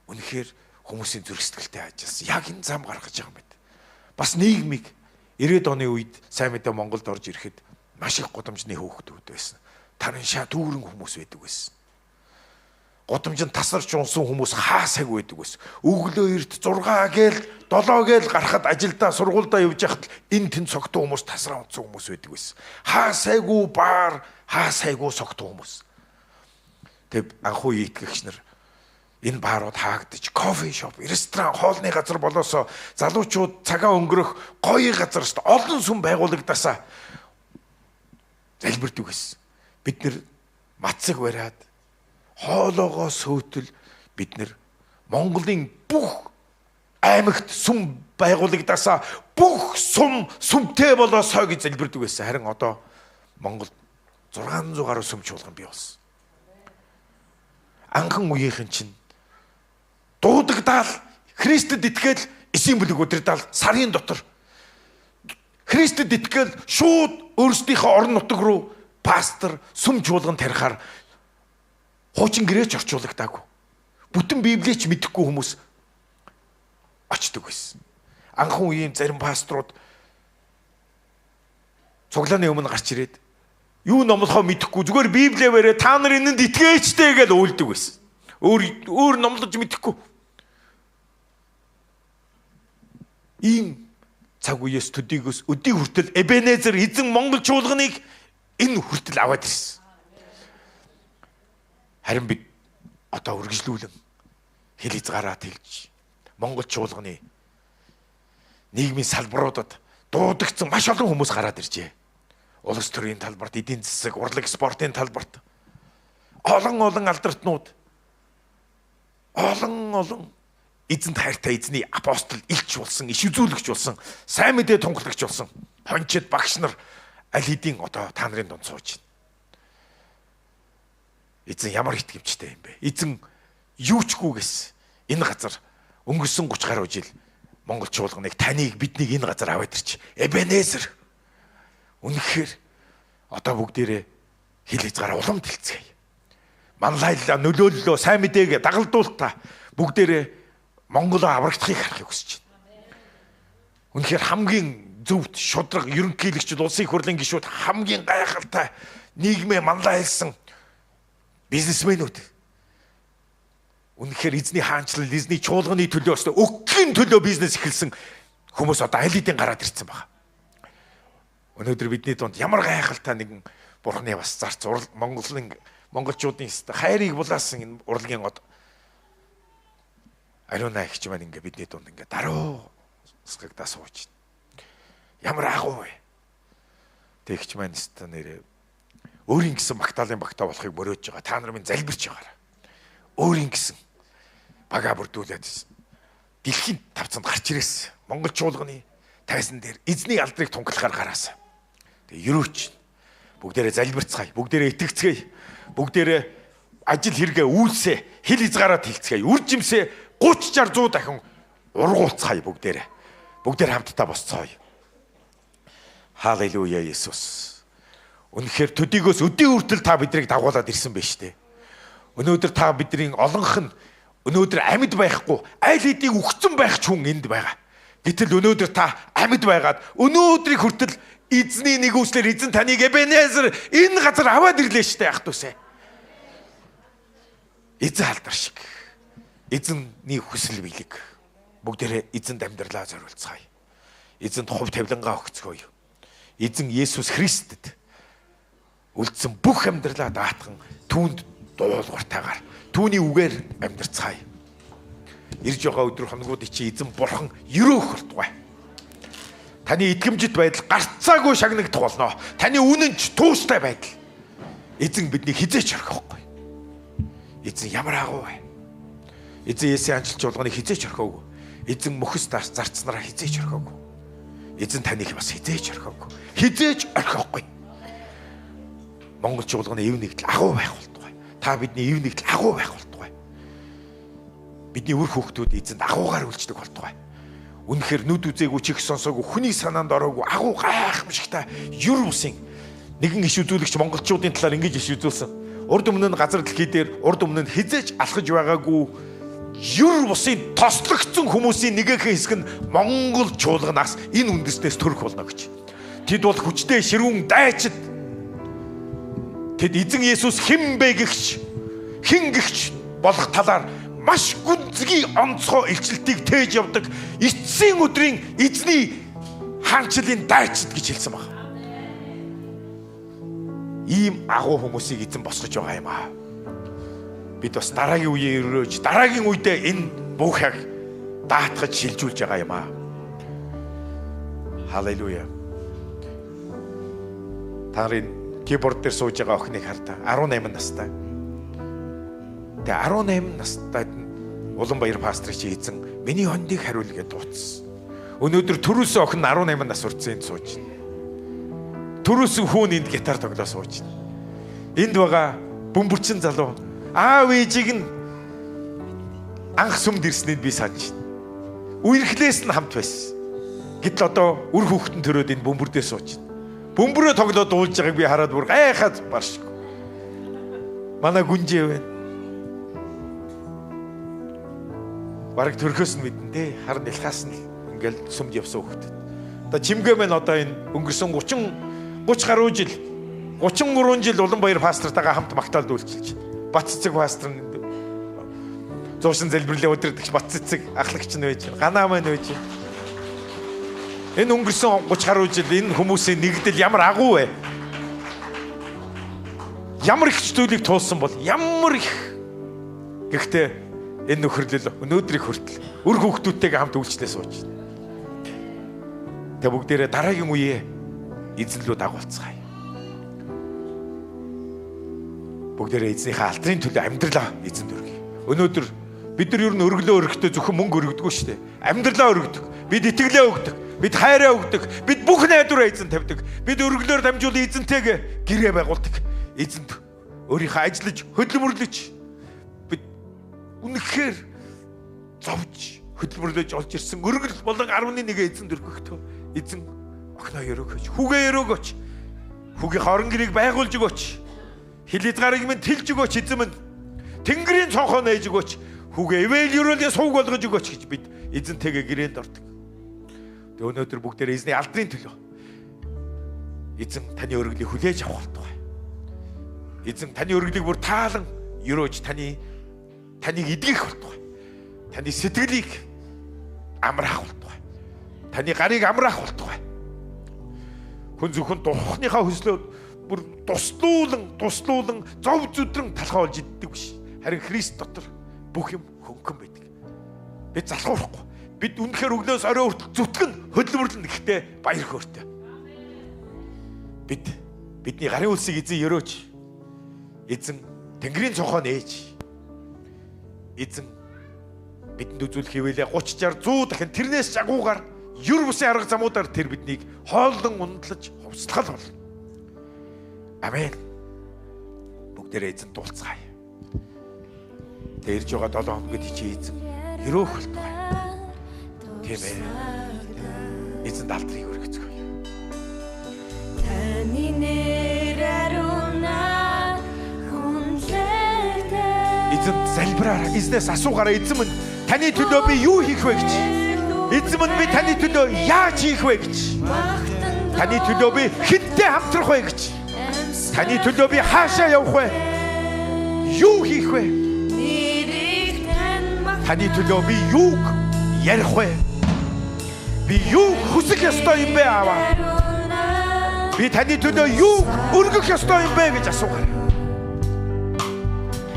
үнэхээр хүмүүсийн зүрх сэтгэлтэй ажилласан. Яг энэ зам гаргаж байгаа юм байна. Бас нийгмийг 90-ад оны үед сайн мэдээ Монголд орж ирэхэд маш их гудамжны хөөгтүүд байсан. Тараншаа дүүрэн хүмүүс байдаг байсан. Гудамжинд тасарч унсан хүмүүс хаасайг байдаг байсан. Өглөө эрт 6 гээл 7 гээл гарахад ажилдаа сургуульдаа явж байхад энэ тэн цогтой хүмүүс тасраа унтсан хүмүүс байдаг байсан. Хаасайгүй баар, хаасайгүй цогтой хүмүүс. Тэг анхуу итгэгч нар энэ баарууд хаагдаж, кофе шоп, ресторан, хоолны газар болоосоо залуучууд цагаа өнгөрөх гоё газар шүү дээ. Олон сүм байгуулагдаасаа залбирдаг байсан. Бид нэр мацаг бариад хоолоогоо сөйтөл бид нэр Монголын бүх аймагт сүм байгуулагдаасаа бүх сүмтэй болоосоо гэж залбирдаг байсан. Харин одоо Монголд 600 гаруй сүм чуулган бий болсон. Анхан үеийнхэн чинь дуудагдаал Христэд итгээл эсийн бүлэг удирдаал сарын дотор Христэд итгээл шууд өөрсдийнхөө орон нутаг руу пастор сүм чуулган тарихаар хуучин гэрээч орчуулагдаагүй. Бүтэн Библийг мэдэхгүй хүмүүс очдөг байсан. Анхан үеийн зарим пасторууд цуглааны өмнө гарч ирээд юу номлохоо мэдэхгүй зүгээр Библийг бариад та нар энэнд итгэжтэй гэж уйлдаг байсан. Өөр номлож мэдэхгүй. Ийм цаг үеэс төдийгөөс өдий хүртэл Эбенезер эзэн Монгол чуулганыг энэ хүртэл аваад ирсэн. Харин бид одоо үргэлжлүүлэн хэл хязгаараа тэлж Монгол чуулганы нийгмийн салбаруудад дуудагдсан маш олон хүмүүс гараад иржээ. Улс төрийн талбарт, эдийн засаг, урлаг, спортын талбарт олон алдартнууд олон эзэнт хайртай эзний апостол, илч болсон, иш үзүүлэгч болсон, сайн мэдээ тунхлагч болсон хончид багш нар аль хэдийн одоо та нарын дунд сууж байна. Эзэн ямар итгэвчтэй юм бэ? Эзэн юучгүйгээс энэ газар өнгөрсөн 30 гаруй жил Монгол чуулганыг таныг биднийг энэ газар аваад ирч. Эбенезер. Үнэхээр одоо бүгдээрээ хэл хязгаараа улам дэлцгээе. Манлайллаа, нөлөөллөө, сайн мэдээг дагалдуултаа бүгдээрээ Монголоо аврагдахыг харахыг хүсэж байна. Үнэхээр хамгийн зөвхт шудраг ерөнхийлөгчд, улсын хурлын гишүүд, хамгийн гайхалтай нийгмээ манлайлсан бизнесмэнүүд. Үнэхээр эзний хаанчлал, эзний чуулганы төлөө өгөхийн төлөө бизнес эхэлсэн хүмүүс одоо аль хэдийн гараад ирсэн байна. Өнөөдөр бидний дунд ямар гайхалтай нэгэн бурхны бас зарц монголчуудын хайрыг булаасан энэ урлагийн од Ариуна ихч маань ингээ бидний дунд ингээ даруу сгагдаа сууж байна. Ямар агуу вэ? Тэгч маань өстө нэрээ өөрийн гэсэн магтаалын багтаа болохыг мөрөөж байгаа. Та нар минь залбирч байгаарай. Өөрийн гэсэн бага бүрдүүлээд дэлхийн тавцанд гарч ирээс Монгол чуулганы тайзан дээр эзний алдрыг тунхаглахаар гараасан. Тэгээ ерөөч бүгдээрээ залбирцгаая, бүгдээрээ итгэцгээе, бүгдээрээ ажил хэрэгээ үйлсээ, хэл хязгаараа тэлцгээе, үржимсээ 30 60 100 дахин ургуулцгаая бүгдээрээ. Бүгдээр хамтдаа босцооё. Халелуя Иесус. Үнэхээр төдийгөөс өдий хүртэл та биднийг дагуулад ирсэн байж тээ. Өнөөдөр та бидний олонх нь өнөөдөр амьд байхгүй, аль хэдийн үхсэн байх ч хүн энд байгаа. Гэтэл өнөөдөр та амьд байгаад өнөөдрийг хүртэл эзний нэгүслэр эзэн таныг Эбенезер энэ газар аваад ирлээ штэ ах дүүсээ. Эзэн алдар шиг. Эзэнний хүсэл биелэг. Бүгдээрээ эзэнд амьдралаа зориулцгаая. Эзэнд хувь тавилангаа өгцгөөе. Эзэн Есүс Христэд үлдсэн бүх амьдралаа даатхан түүнд дуулууртайгаар түүний үгээр амьдрцгаая. Ирж байгаа өдөр хоногуудыг чи эзэн бурхан ерөөх болтугай. Таны итгэмжит байдал гарцаагүй шагнагдах болно. Таны үнэнч тууштай байдал Эзэн биднийг хизээч орхихгүй. Эзэн ямар агуу вэ? Эзэн Есүсийн анжилч болгоныг хизээч орхиогүй. Эзэн мөхөс зарцснараа хизээч орхиогүй. Эзэн таныг бас хизээч орхиогүй. Хизээч орхихгүй. Монголч болгоны ив нэгдэл агуу байх болтугай. Та бидний ив нэгдэл агуу байх болтугай. Бидний үр хүүхдүүд эзэнд агуугаар үйлчлэх болтугай. Үнэхээр нүд үзээгүй чих сонсоогүй хүний санаанд ороогүй агуу гайхамшигтай юр бусын нэгэн иш үзүүлэгч монголчуудын талаар ингэж иш үзүүлсэн. Урд өмнө нь газар дэлхий дээр урд өмнө нь хизээж алхаж байгаагүй юр бусын тослогдсон хүмүүсийн нэгэн хэсэг нь Монгол чуулганаас энэ үндэснээс төрөх болно гэж. Тэд бол хүчтэй ширүүн дайчид. Тэд эзэн Есүс хэн бэ гэгч хэн гэгч болох талаар маш гүнзгий онцгой илчлэлтийг тээж явдаг эцсийн өдрийн эзний хаанчлалын дайчид гэж хэлсэн байна. Ийм агуу хүмүүсийг эзэн босгож байгаа юм аа. Бид бас дараагийн үеийг өрөөж дараагийн үедээ энэ бүхийг даатгаж шилжүүлж байгаа юм аа. Халелуя. Тарын киборд дээр сууж байгаа охиныг хардаа 18 настай. Тэгээ 18 настай Улаанбаяр пастрын чи эзэн миний хондыг хариулгээд дуудсан. Өнөөдөр төрөөсөн охин 18 нас хүрсэн энд сууж байна. Төрөөсөн хүн энд гитар тоглоо сууж байна. Энд байгаа бөмбөрчин залуу аав ээжийг нь анх сүмд ирснийг би санаж байна. Үерхлээс нь хамт байсан. Гэтэл одоо үр хүүхдэн төрөөд энэ бөмбөр дээр сууж байна. Бөмбөрөө тоглоод дуулж байгааг би хараад бүр гайхаад баршгүй. Манай гүнжээ байна. Бараг төрхөөс нь мэдэн дээ. Харин илхаас нь ингээл сүмд явсан хүүхдэд. Одоо чимгээ мэн одоо энэ өнгөрсөн 30 гаруй жил 33 жил Улаанбаяр пастортайгаа хамт магтаалд үйлчилж. Батцэцэг пастор нь зуушин залбирлын өдөрдөгч Батцэцэг ахлагч нь байж, ганаа маань байж. Энэ өнгөрсөн 30 гаруй жил энэ хүмүүсийн нэгдэл ямар агуу вэ? Ямар их зүйлийг туулсан бол ямар их. Гэхдээ энэ нөхөрлөл өнөөдрийг хүртэл үр хүүхдүүдтэйгээ хамт үйлчлээ сууж байна. Тэ бүгдээрээ дараагийн үеэ эзэн рүү дагуулцгаая. Бүгдээрээ эзнийхээ алдрын төлөө амьдралаа эзэнд өргөе. Өнөөдөр бид нар ер нь өргөлөө өргөхдөө зөвхөн мөнгө өргөдөггүй шүү дээ. Амьдралаа өргөдөг. Бид итгэлээ өгдөг. Бид хайраа өгдөг. Бид бүх найдвараа эзэн тавьдаг. Бид өргөлөөр дамжуулан эзэнтэйгээ гэрээ байгуулдаг. Эзэнд өөрийнхөө ажиллаж, хөдөлмөрлөж бид үнэхээр зовж, хөдөлмөрлөж олж ирсэн өргөл болон 11 эзэнд өргөхдөө эзэн охиноо өрөөгөөч, хүүгээ өрөөгөөч. Хүүгийн хорон гэрийг байгуулж өгөөч. Хилэд гарыг минь тэлж өгөөч эзэн минь. Тэнгэрийн цонхоо нээж өгөөч. Хүүгээ ивэл юрэлээ сууг болгож өгөөч гэж бид эзэнтэйгээ гэрээнд ордог. Тэгээ өнөөдөр бүгдээрээ эзний алдрын төлөө эзэн таны өргөлийг хүлээж авах болтугай. Эзэн таны өргөлийг бүр таалан өрөөж таныг эдгэх болтугай. Таны сэтгэлийг амраах болтугай. Таны гарыг амраах болтугай. Хүн зөвхөн духныхаа хөслөө бүр туслуулан зов зүдрэн талхаа болж иддэг биш. Харин Христ дотор бүх юм хөнгөн байдаг. Бид залхуурахгүй. Бид үнэхээр өглөөс орой хүртэл зүтгэн хөдөлмөрлөн гэхдээ баяр хөөртэй. Бидний гарын үлсийг эзэн өрөөж. Эзэн тэнгэрийн цонхоо нээж. Эзэн бидэнд үзүүлэх хിവэлээ 30 60 100 дахин тэрнээс жагуугаар юр бусын арга замуудаар тэр биднийг хооллон ундлаж хувцлахал болно. Амен. Бүгдээрээ эзэн дуулцгаая. Тэрж байгаа 7 хоногт чи эзэн өрөөх болтугай. Тийм ээ. Эзэн алдрыг өргөцгөөе. Таны нэрээр унаа хүнлэхдээ. Эзэн залбираарай. Эзнээс асуугаарай. Эзэн минь таны төлөө би юу хийх вэ гэж. Эзэн минь би таны төлөө яаж хийх вэ гэж. Таны төлөө би хинтээ хамтрах вэ гэж. Таны төлөө би хаашаа явах вэ? Юу хийх вэ? Таны төлөө би юуг ярих вэ? Би юуг хүсэх ёстой юм бэ аваа? Би таны төлөө юуг өргөх ёстой юм бэ гэж асуугаарай.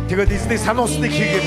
Тэгээд эзний сануусныг хийгээд